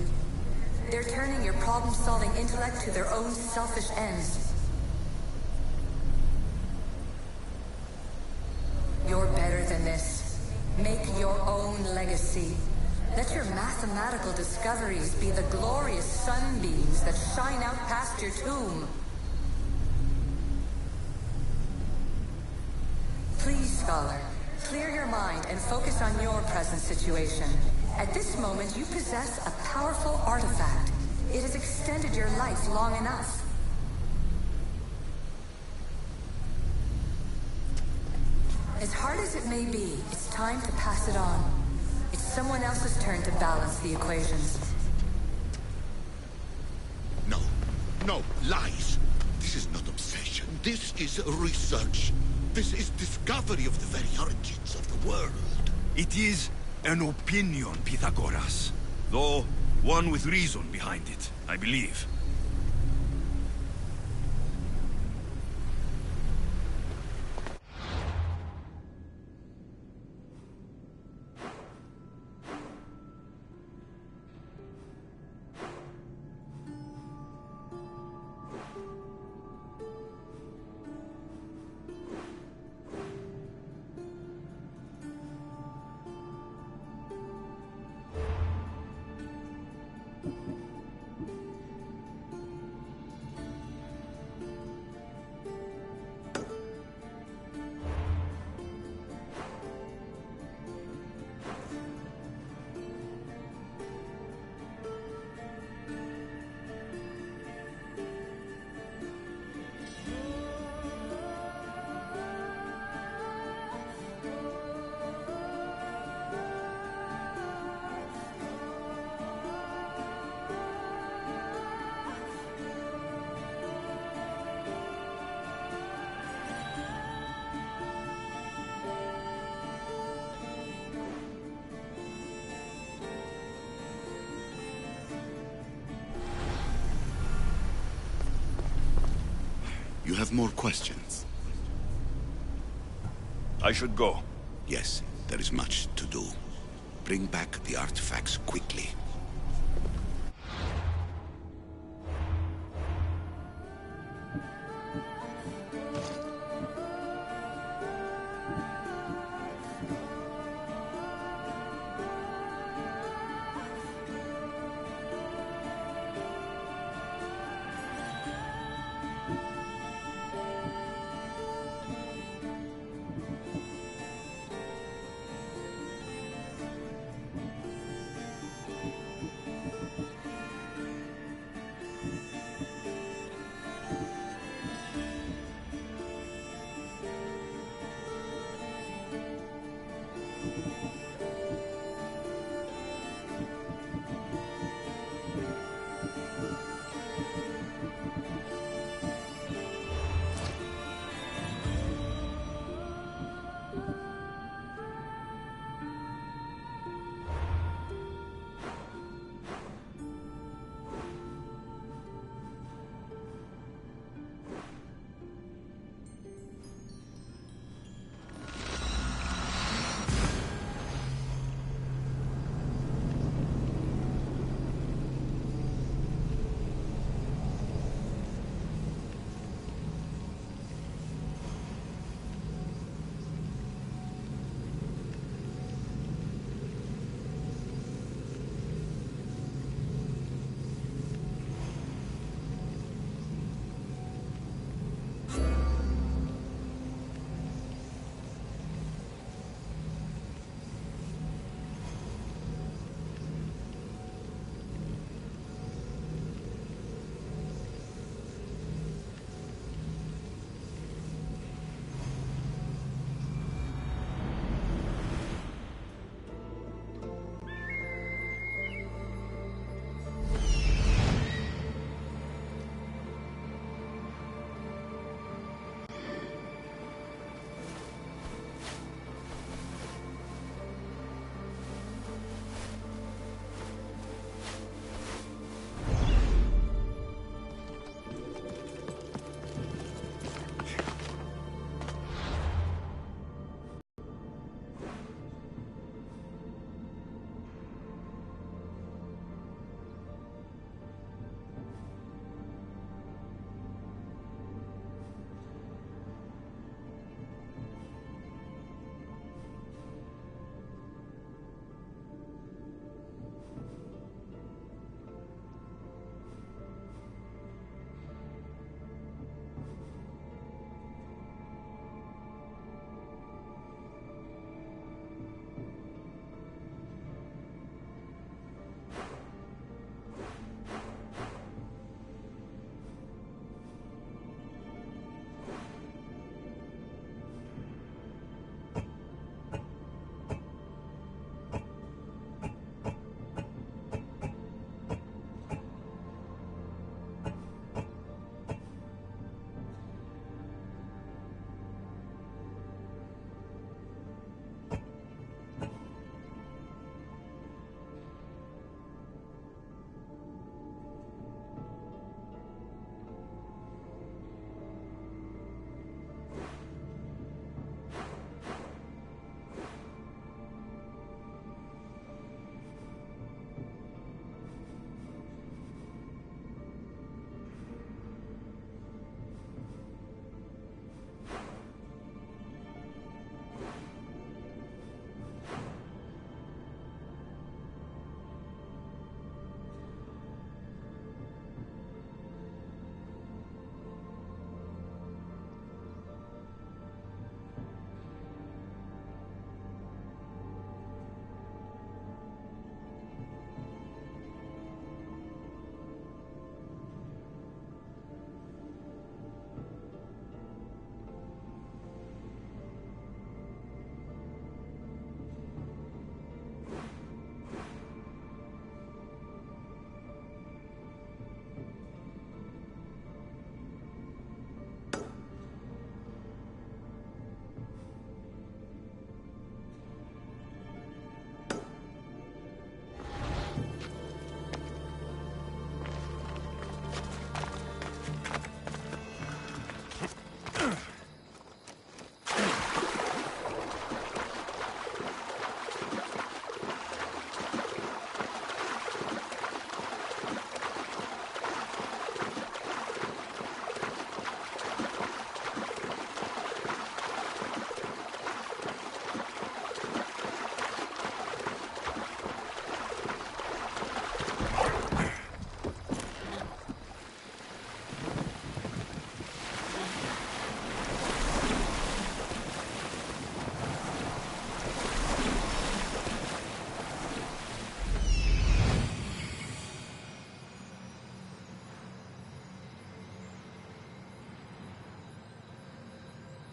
They're turning your problem-solving intellect to their own selfish ends. You're better than this. Make your own legacy. Let your mathematical discoveries be the glorious sunbeams that shine out past your tomb. Please, scholar, clear your mind and focus on your present situation. At this moment, you possess a powerful artifact. It has extended your life long enough. As hard as it may be, it's time to pass it on. It's someone else's turn to balance the equations. No, no, lies. This is not obsession. This is research. This is discovery of the very origins of the world. It is an opinion, Pythagoras. Though, one with reason behind it, I believe. You have more questions? I should go. Yes, there is much to do. Bring back the artifacts quickly.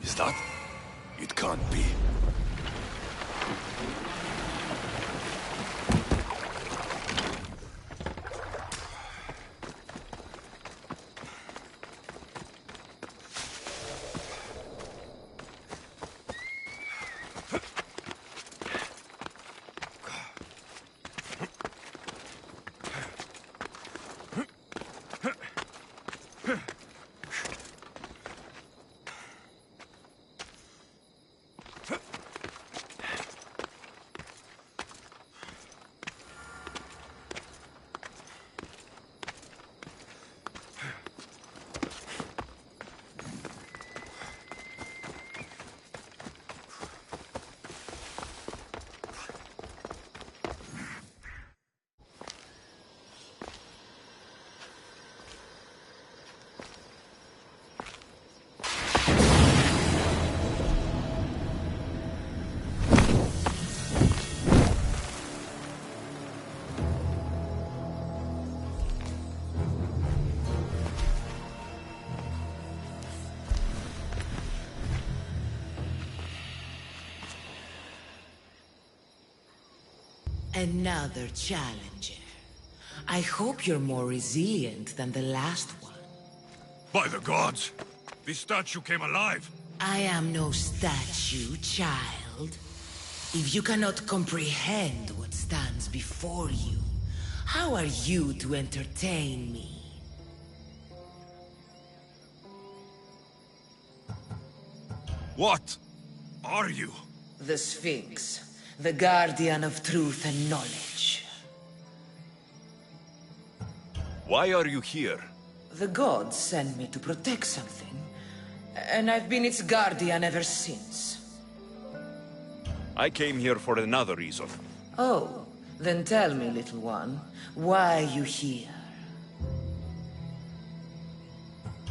Is that? It can't be. Another challenger. I hope you're more resilient than the last one. By the gods! This statue came alive! I am no statue, child. If you cannot comprehend what stands before you, how are you to entertain me? What are you? The Sphinx, the guardian of truth and knowledge. Why are you here? The gods sent me to protect something, and I've been its guardian ever since. I came here for another reason. Oh, then tell me, little one, why are you here?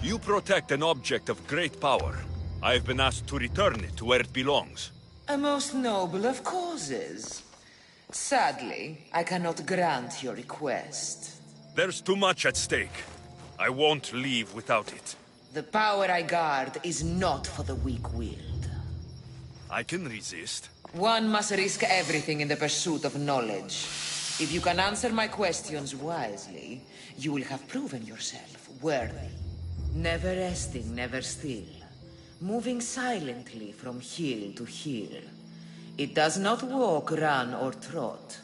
You protect an object of great power. I've been asked to return it to where it belongs. A most noble of causes. Sadly, I cannot grant your request. There's too much at stake. I won't leave without it. The power I guard is not for the weak-willed. I can resist. One must risk everything in the pursuit of knowledge. If you can answer my questions wisely, you will have proven yourself worthy. Never resting, never still. Moving silently from hill to hill. It does not walk, run, or trot.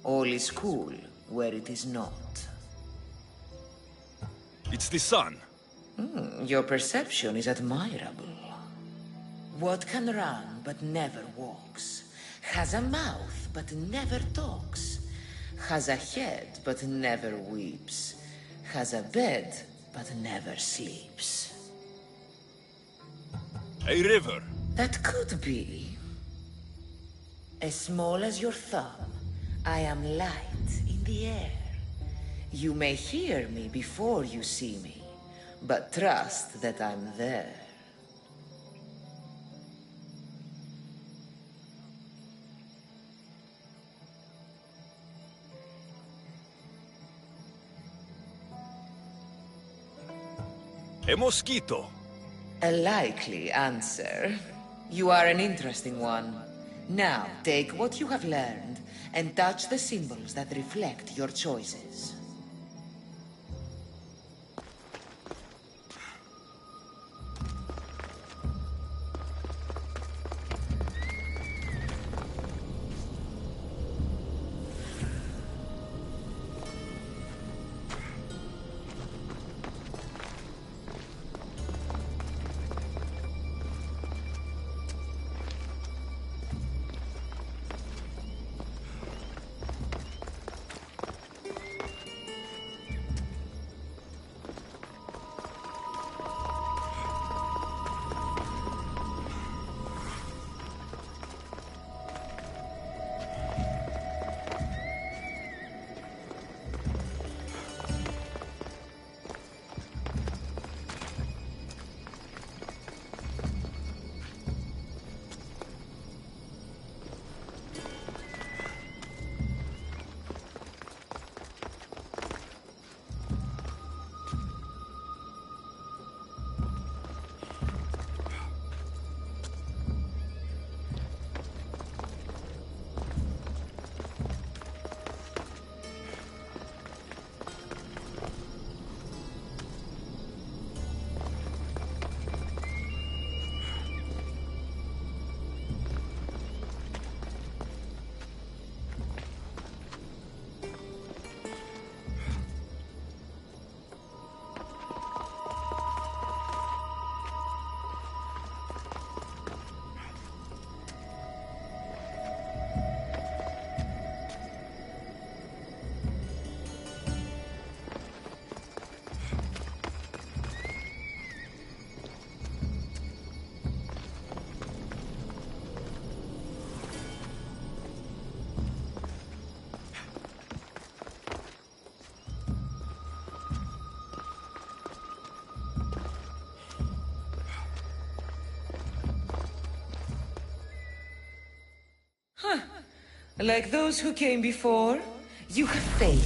All is cool where it is not. It's the sun. Your perception is admirable. What can run but never walks? Has a mouth but never talks? Has a head but never weeps? Has a bed but never sleeps? A river. That could be. As small as your thumb, I am light in the air. You may hear me before you see me, but trust that I'm there. A mosquito. A likely answer. You are an interesting one. Now, take what you have learned and touch the symbols that reflect your choices. Like those who came before, you have failed.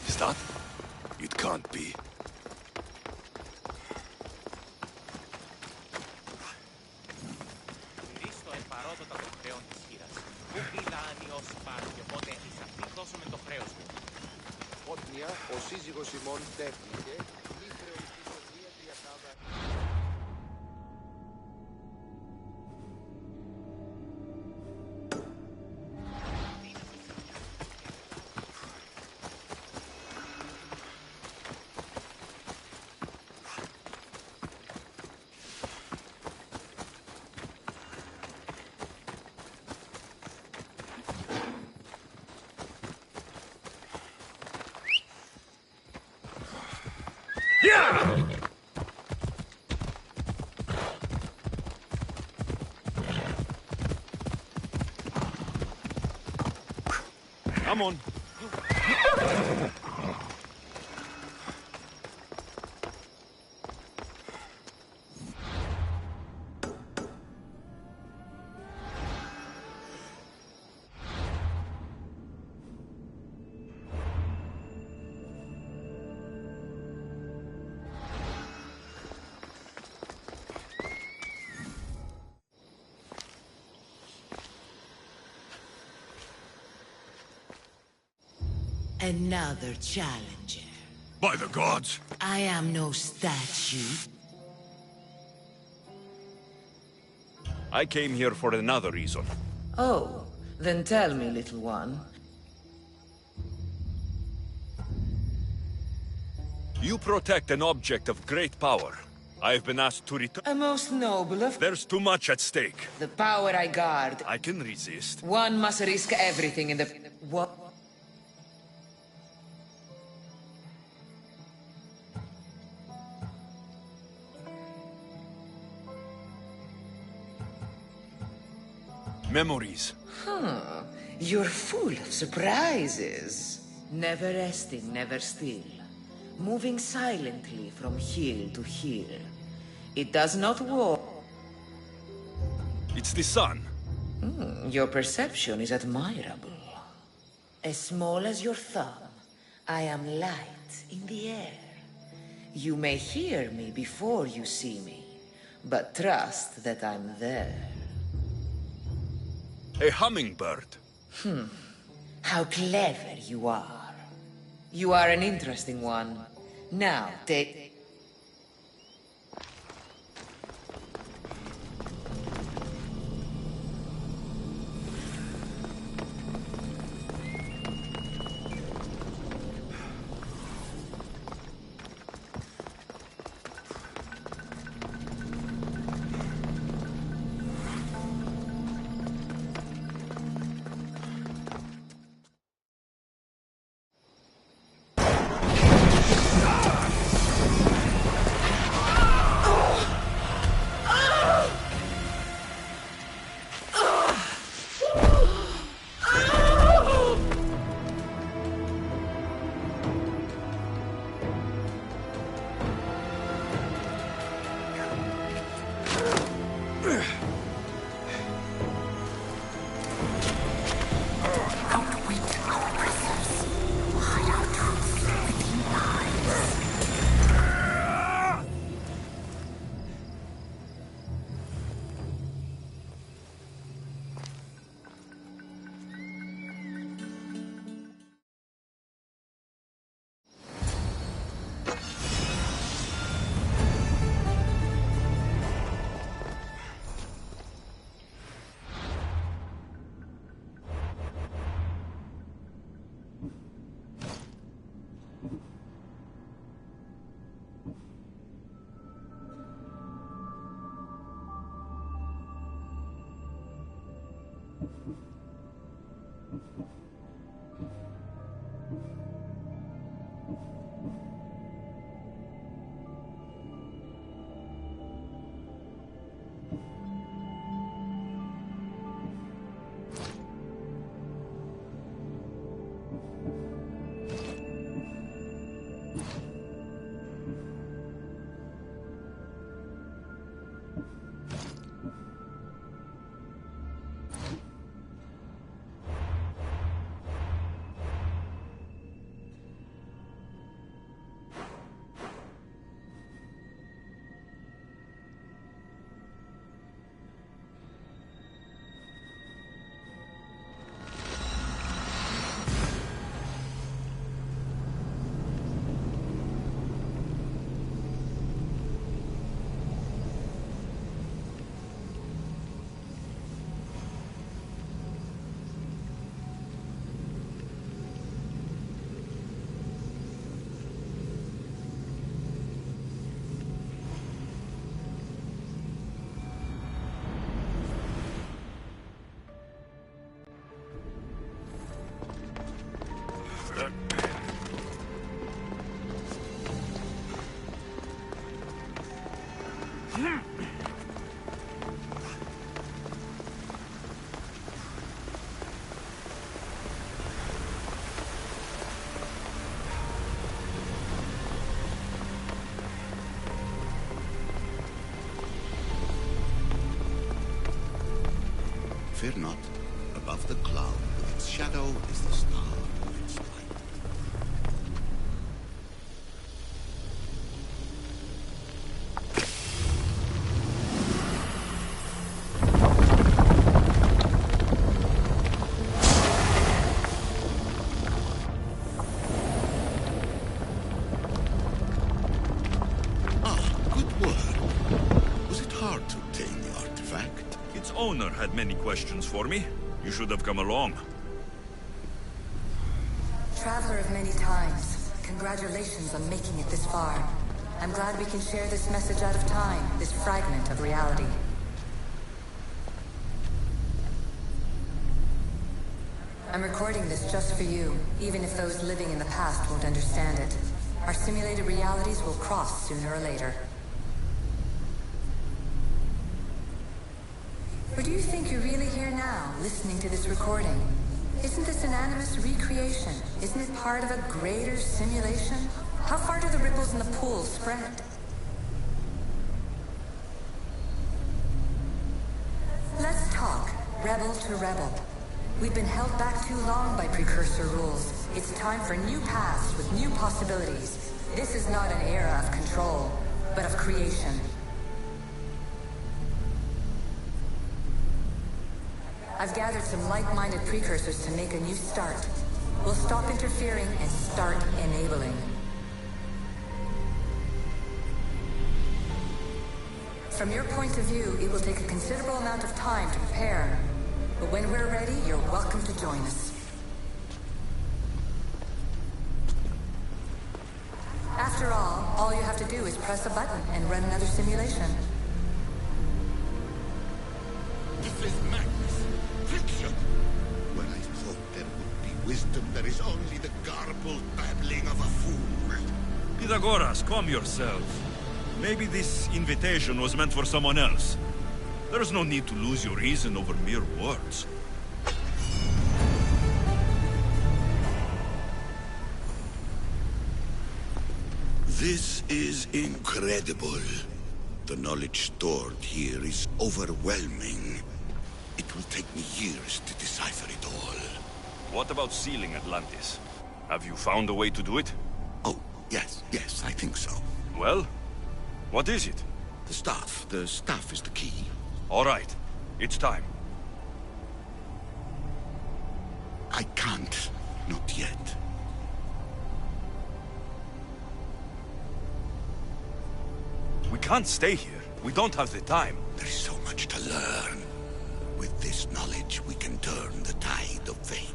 Is that? It can't be. Ο σύζυγος ημών τέχνηκε, μη χρεωστήσω 2-3 Come on. Another challenger. By the gods! I am no statue. I came here for another reason. Oh, then tell me, little one. You protect an object of great power. I've been asked to return. A most noble of... There's too much at stake. The power I guard. I can resist. One must risk everything in the... What? Memories. You're full of surprises. Never resting, never still. Moving silently from hill to hill. It does not walk. It's the sun. Your perception is admirable. As small as your thumb, I am light in the air. You may hear me before you see me, but trust that I'm there. A hummingbird. How clever you are. You are an interesting one. Now, take... Fear not. Above the cloud, with its shadow, is the star of its light. Owner had many questions for me. You should have come along. Traveler of many times, congratulations on making it this far. I'm glad we can share this message out of time, this fragment of reality. I'm recording this just for you, even if those living in the past won't understand it. Our simulated realities will cross sooner or later. Or do you think you're really here now, listening to this recording? Isn't this an animus recreation? Isn't it part of a greater simulation? How far do the ripples in the pool spread? Let's talk, rebel to rebel. We've been held back too long by precursor rules. It's time for new paths with new possibilities. This is not an era of control, but of creation. I've gathered some like-minded precursors to make a new start. We'll stop interfering and start enabling. From your point of view, it will take a considerable amount of time to prepare. But when we're ready, you're welcome to join us. After all you have to do is press a button and run another simulation. This is madness. Fiction. When I thought there would be wisdom, there is only the garbled babbling of a fool. Pythagoras, calm yourself. Maybe this invitation was meant for someone else. There's no need to lose your reason over mere words. This is incredible. The knowledge stored here is overwhelming. It will take me years to decipher it all. What about sealing Atlantis? Have you found a way to do it? Oh, yes, I think so. Well, what is it? The staff. The staff is the key. All right. It's time. I can't. Not yet. We can't stay here. We don't have the time. There's so much to learn. With this knowledge, we can turn the tide of fate.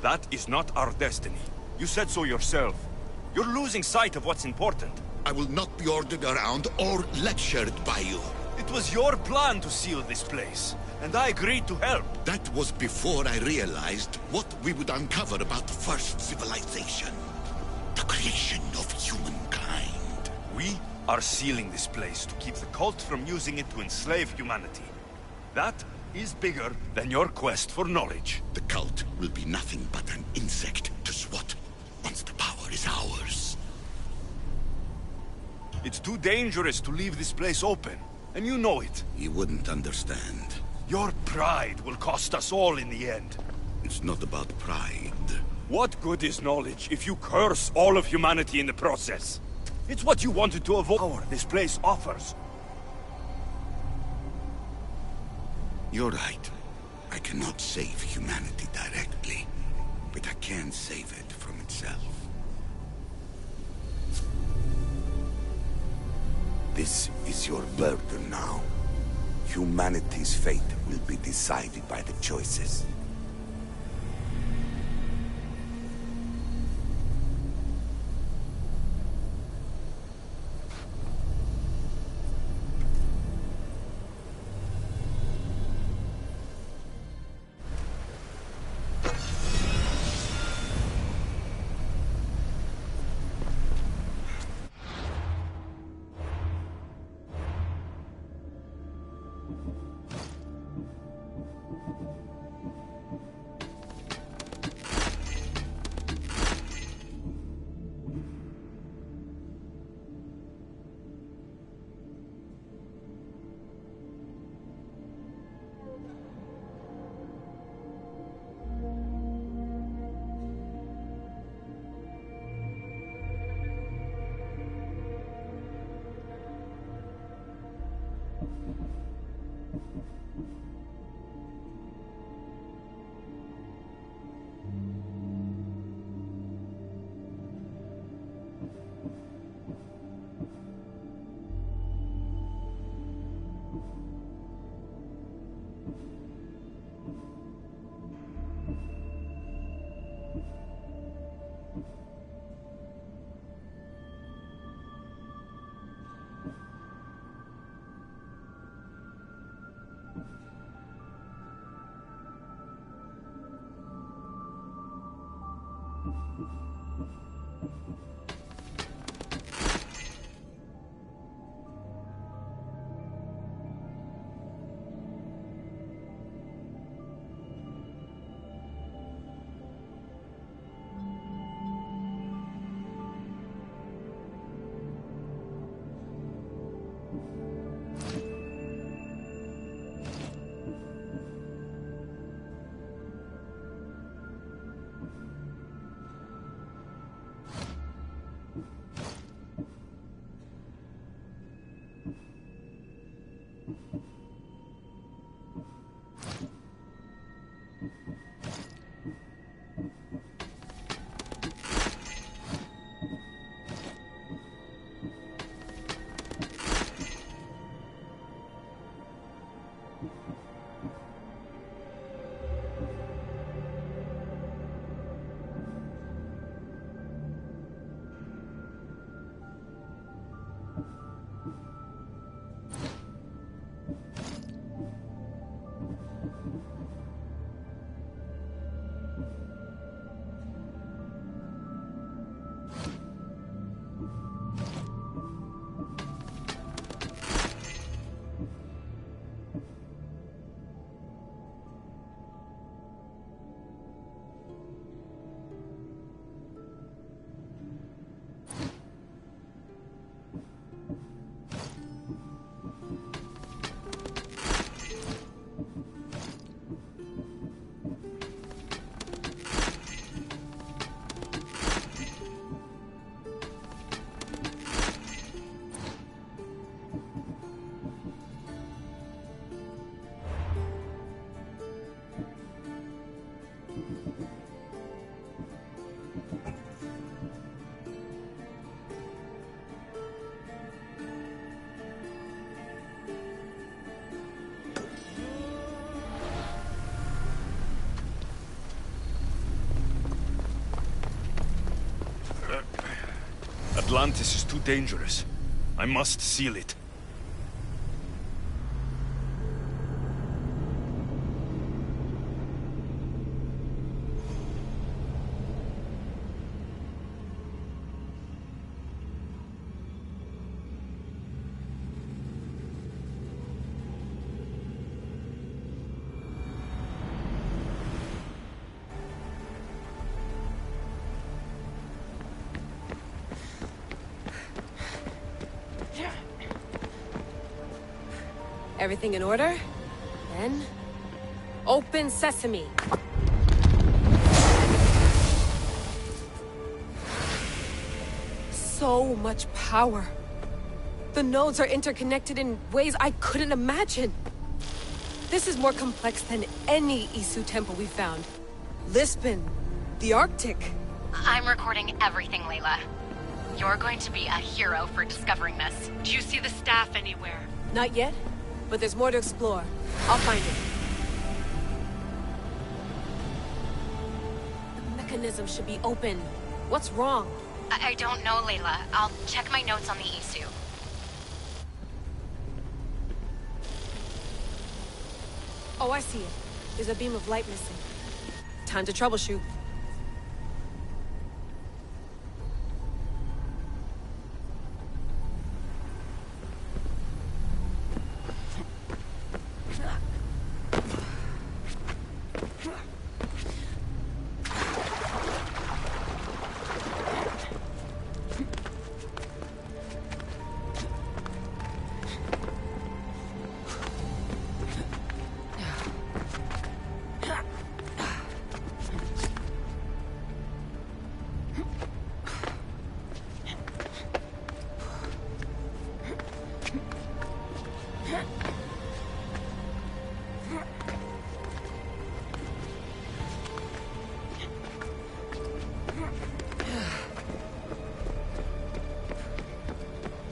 That is not our destiny. You said so yourself. You're losing sight of what's important. I will not be ordered around or lectured by you. It was your plan to seal this place, and I agreed to help. That was before I realized what we would uncover about the first civilization. The creation of humankind. We are sealing this place to keep the cult from using it to enslave humanity. That is bigger than your quest for knowledge. The cult will be nothing but an insect to swat once the power is ours. It's too dangerous to leave this place open, and you know it. He wouldn't understand. Your pride will cost us all in the end. It's not about pride. What good is knowledge if you curse all of humanity in the process? It's what you wanted to avoid. This place offers. You're right. I cannot save humanity directly, but I can save it from itself. This is your burden now. Humanity's fate will be decided by the choices. Atlantis is too dangerous. I must seal it. Everything in order? Then... open sesame! So much power. The nodes are interconnected in ways I couldn't imagine. This is more complex than any Isu temple we've found. Lisbon, the Arctic. I'm recording everything, Layla. You're going to be a hero for discovering this. Do you see the staff anywhere? Not yet, but there's more to explore. I'll find it. The mechanism should be open. What's wrong? I don't know, Layla. I'll check my notes on the Isu. Oh, I see it. There's a beam of light missing. Time to troubleshoot.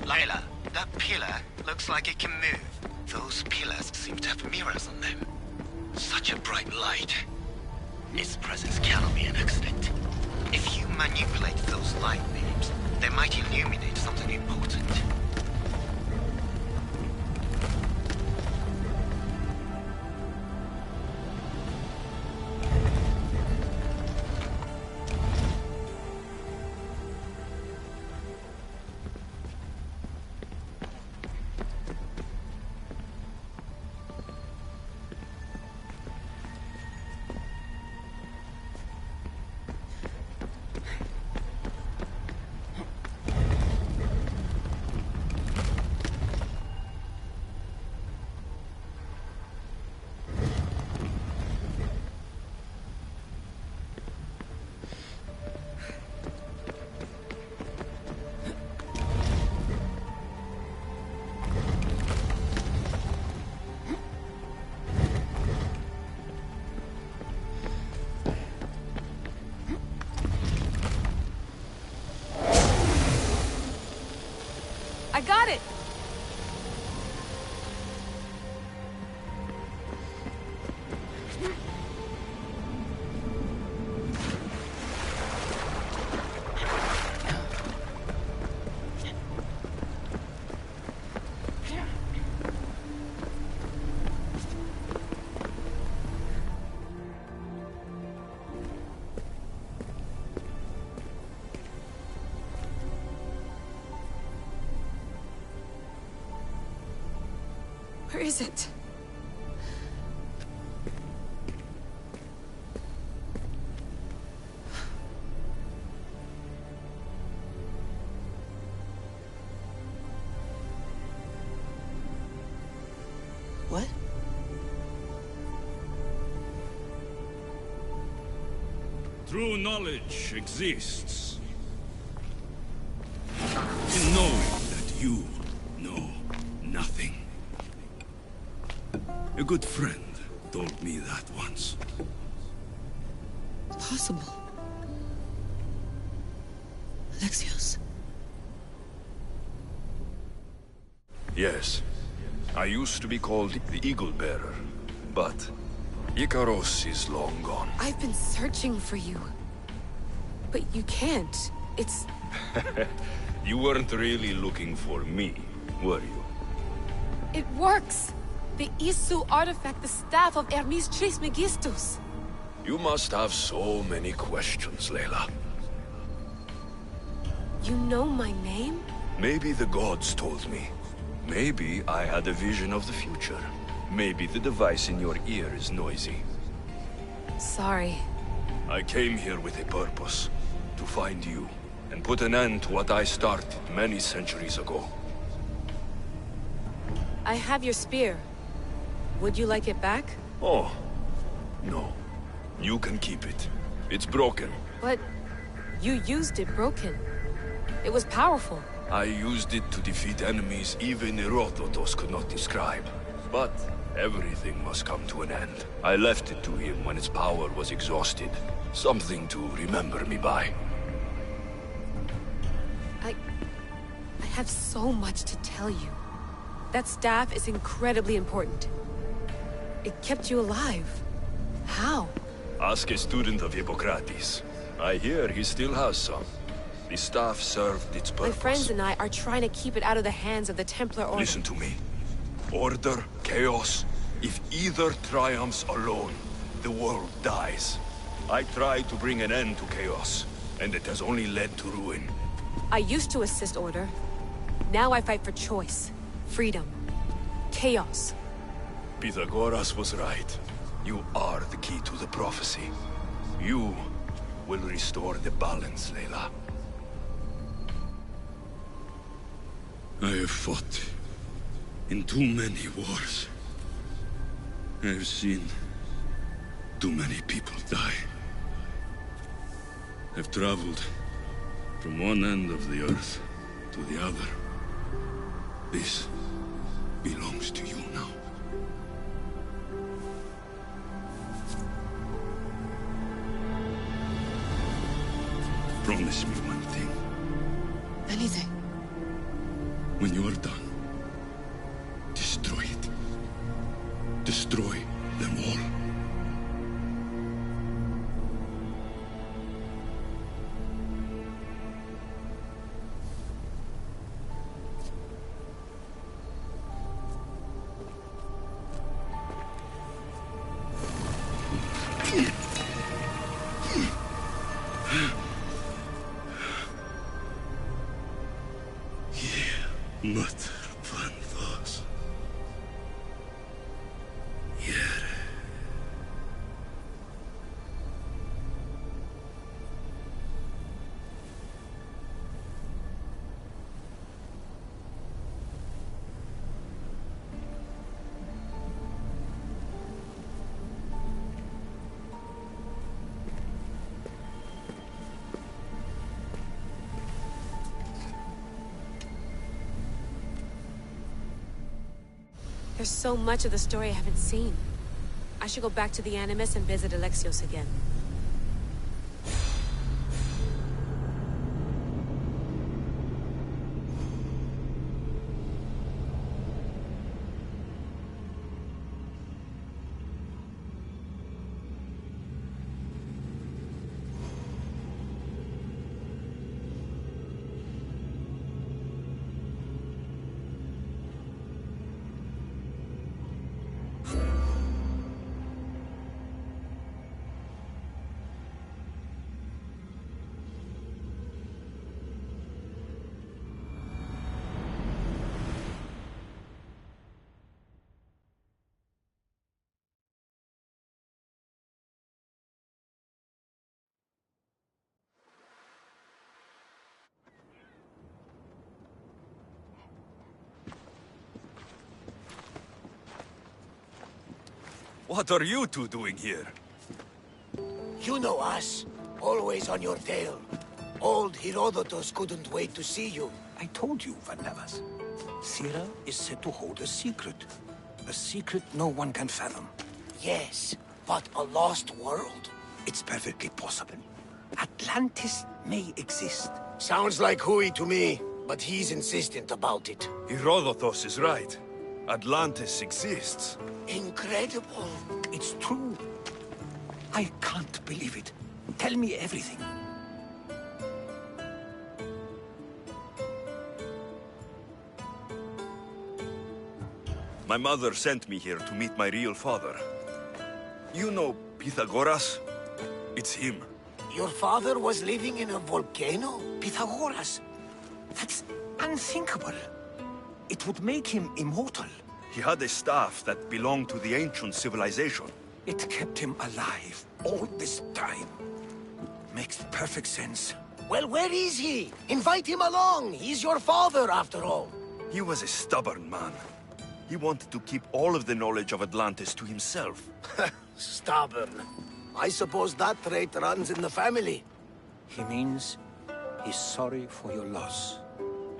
Layla, that pillar looks like it can move. Those pillars seem to have mirrors on them. Such a bright light. Its presence cannot be an accident. If you manipulate those light beams, they might illuminate something important. is it? What? True knowledge exists in knowing that you know nothing. A good friend told me that once. Possible. Alexios. Yes. I used to be called the Eagle Bearer, but Icaros is long gone. I've been searching for you. But you can't. It's... You weren't really looking for me, were you? It works! The Isu artifact, the staff of Hermes Trismegistus. You must have so many questions, Layla. You know my name? Maybe the gods told me. Maybe I had a vision of the future. Maybe the device in your ear is noisy. Sorry. I came here with a purpose. To find you, and put an end to what I started many centuries ago. I have your spear. Would you like it back? Oh, no. You can keep it. It's broken. But you used it broken. It was powerful. I used it to defeat enemies even Herodotus could not describe. But everything must come to an end. I left it to him when its power was exhausted. Something to remember me by. I have so much to tell you. That staff is incredibly important. It kept you alive. How? Ask a student of Hippocrates. I hear he still has some. The staff served its purpose. My friends and I are trying to keep it out of the hands of the Templar Order. Listen to me. Order, chaos. If either triumphs alone, the world dies. I tried to bring an end to chaos, and it has only led to ruin. I used to assist Order. Now I fight for choice, freedom, chaos. Pythagoras was right. You are the key to the prophecy. You will restore the balance, Layla. I have fought in too many wars. I have seen too many people die. I've traveled from one end of the earth to the other. This belongs to you now. Promise me one thing. Anything. When you are done, destroy it. Destroy them all. There's so much of the story I haven't seen. I should go back to the Animus and visit Alexios again. What are you two doing here? You know us. Always on your tail. Old Herodotus couldn't wait to see you. I told you, Van Navas. Sira is said to hold a secret. A secret no one can fathom. Yes, but a lost world? It's perfectly possible. Atlantis may exist. Sounds like Hui to me, but he's insistent about it. Herodotus is right. Atlantis exists. Incredible. It's true. I can't believe it. Tell me everything. My mother sent me here to meet my real father. You know Pythagoras? It's him. Your father was living in a volcano? Pythagoras? That's unthinkable. It would make him immortal. He had a staff that belonged to the ancient civilization. It kept him alive all this time. Makes perfect sense. Well, where is he? Invite him along. He's your father, after all. He was a stubborn man. He wanted to keep all of the knowledge of Atlantis to himself. Stubborn. I suppose that trait runs in the family. He means he's sorry for your loss.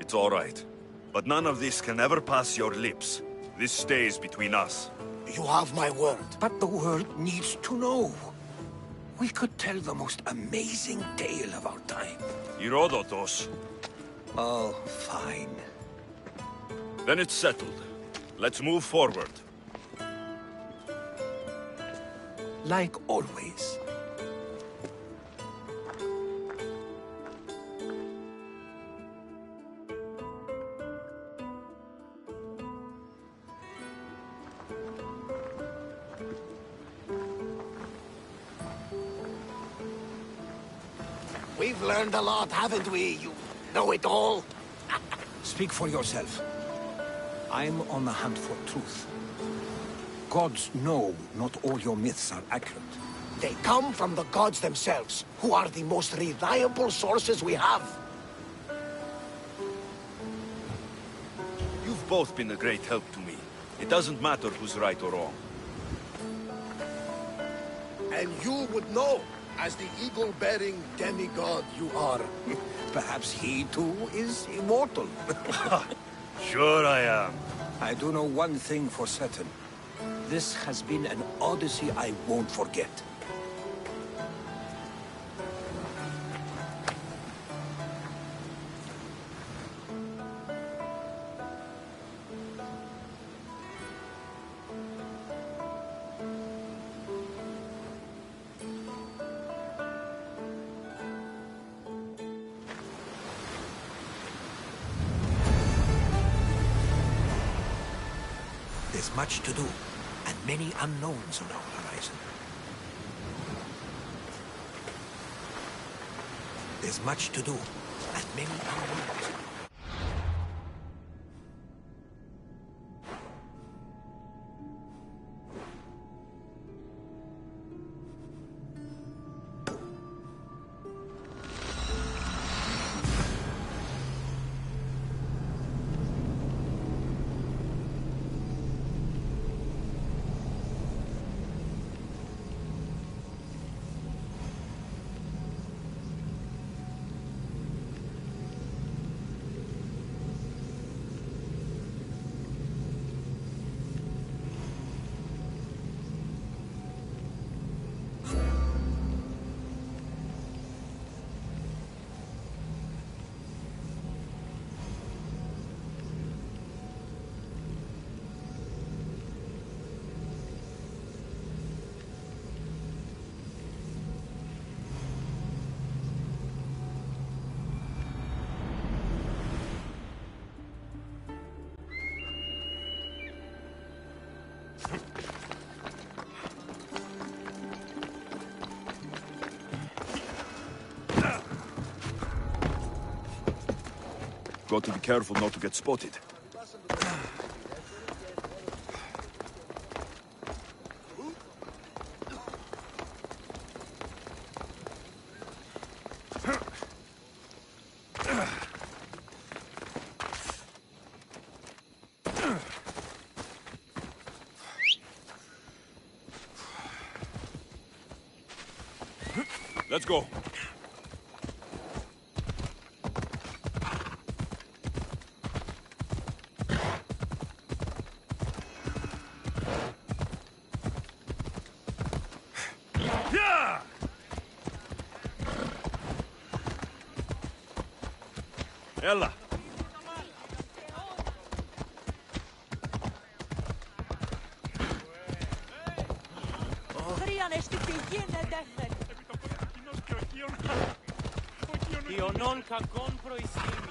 It's all right. But none of this can ever pass your lips. This stays between us. You have my word. But the world needs to know. We could tell the most amazing tale of our time. Herodotus. Oh, fine. Then it's settled. Let's move forward. Like always. We've learned a lot, haven't we? You know it all. Speak for yourself. I'm on the hunt for truth. Gods know not all your myths are accurate. They come from the gods themselves, who are the most reliable sources we have. You've both been a great help to me. It doesn't matter who's right or wrong. And you would know, as the eagle-bearing demigod you are. Perhaps he too is immortal. Sure I am. I do know one thing for certain. This has been an Odyssey I won't forget. There's much to do, and many unknowns on our horizon. There's much to do, and many unknowns. Got to be careful not to get spotted. Let's go. Yeah! Ella. Ιωνών κακών προϊστήμη.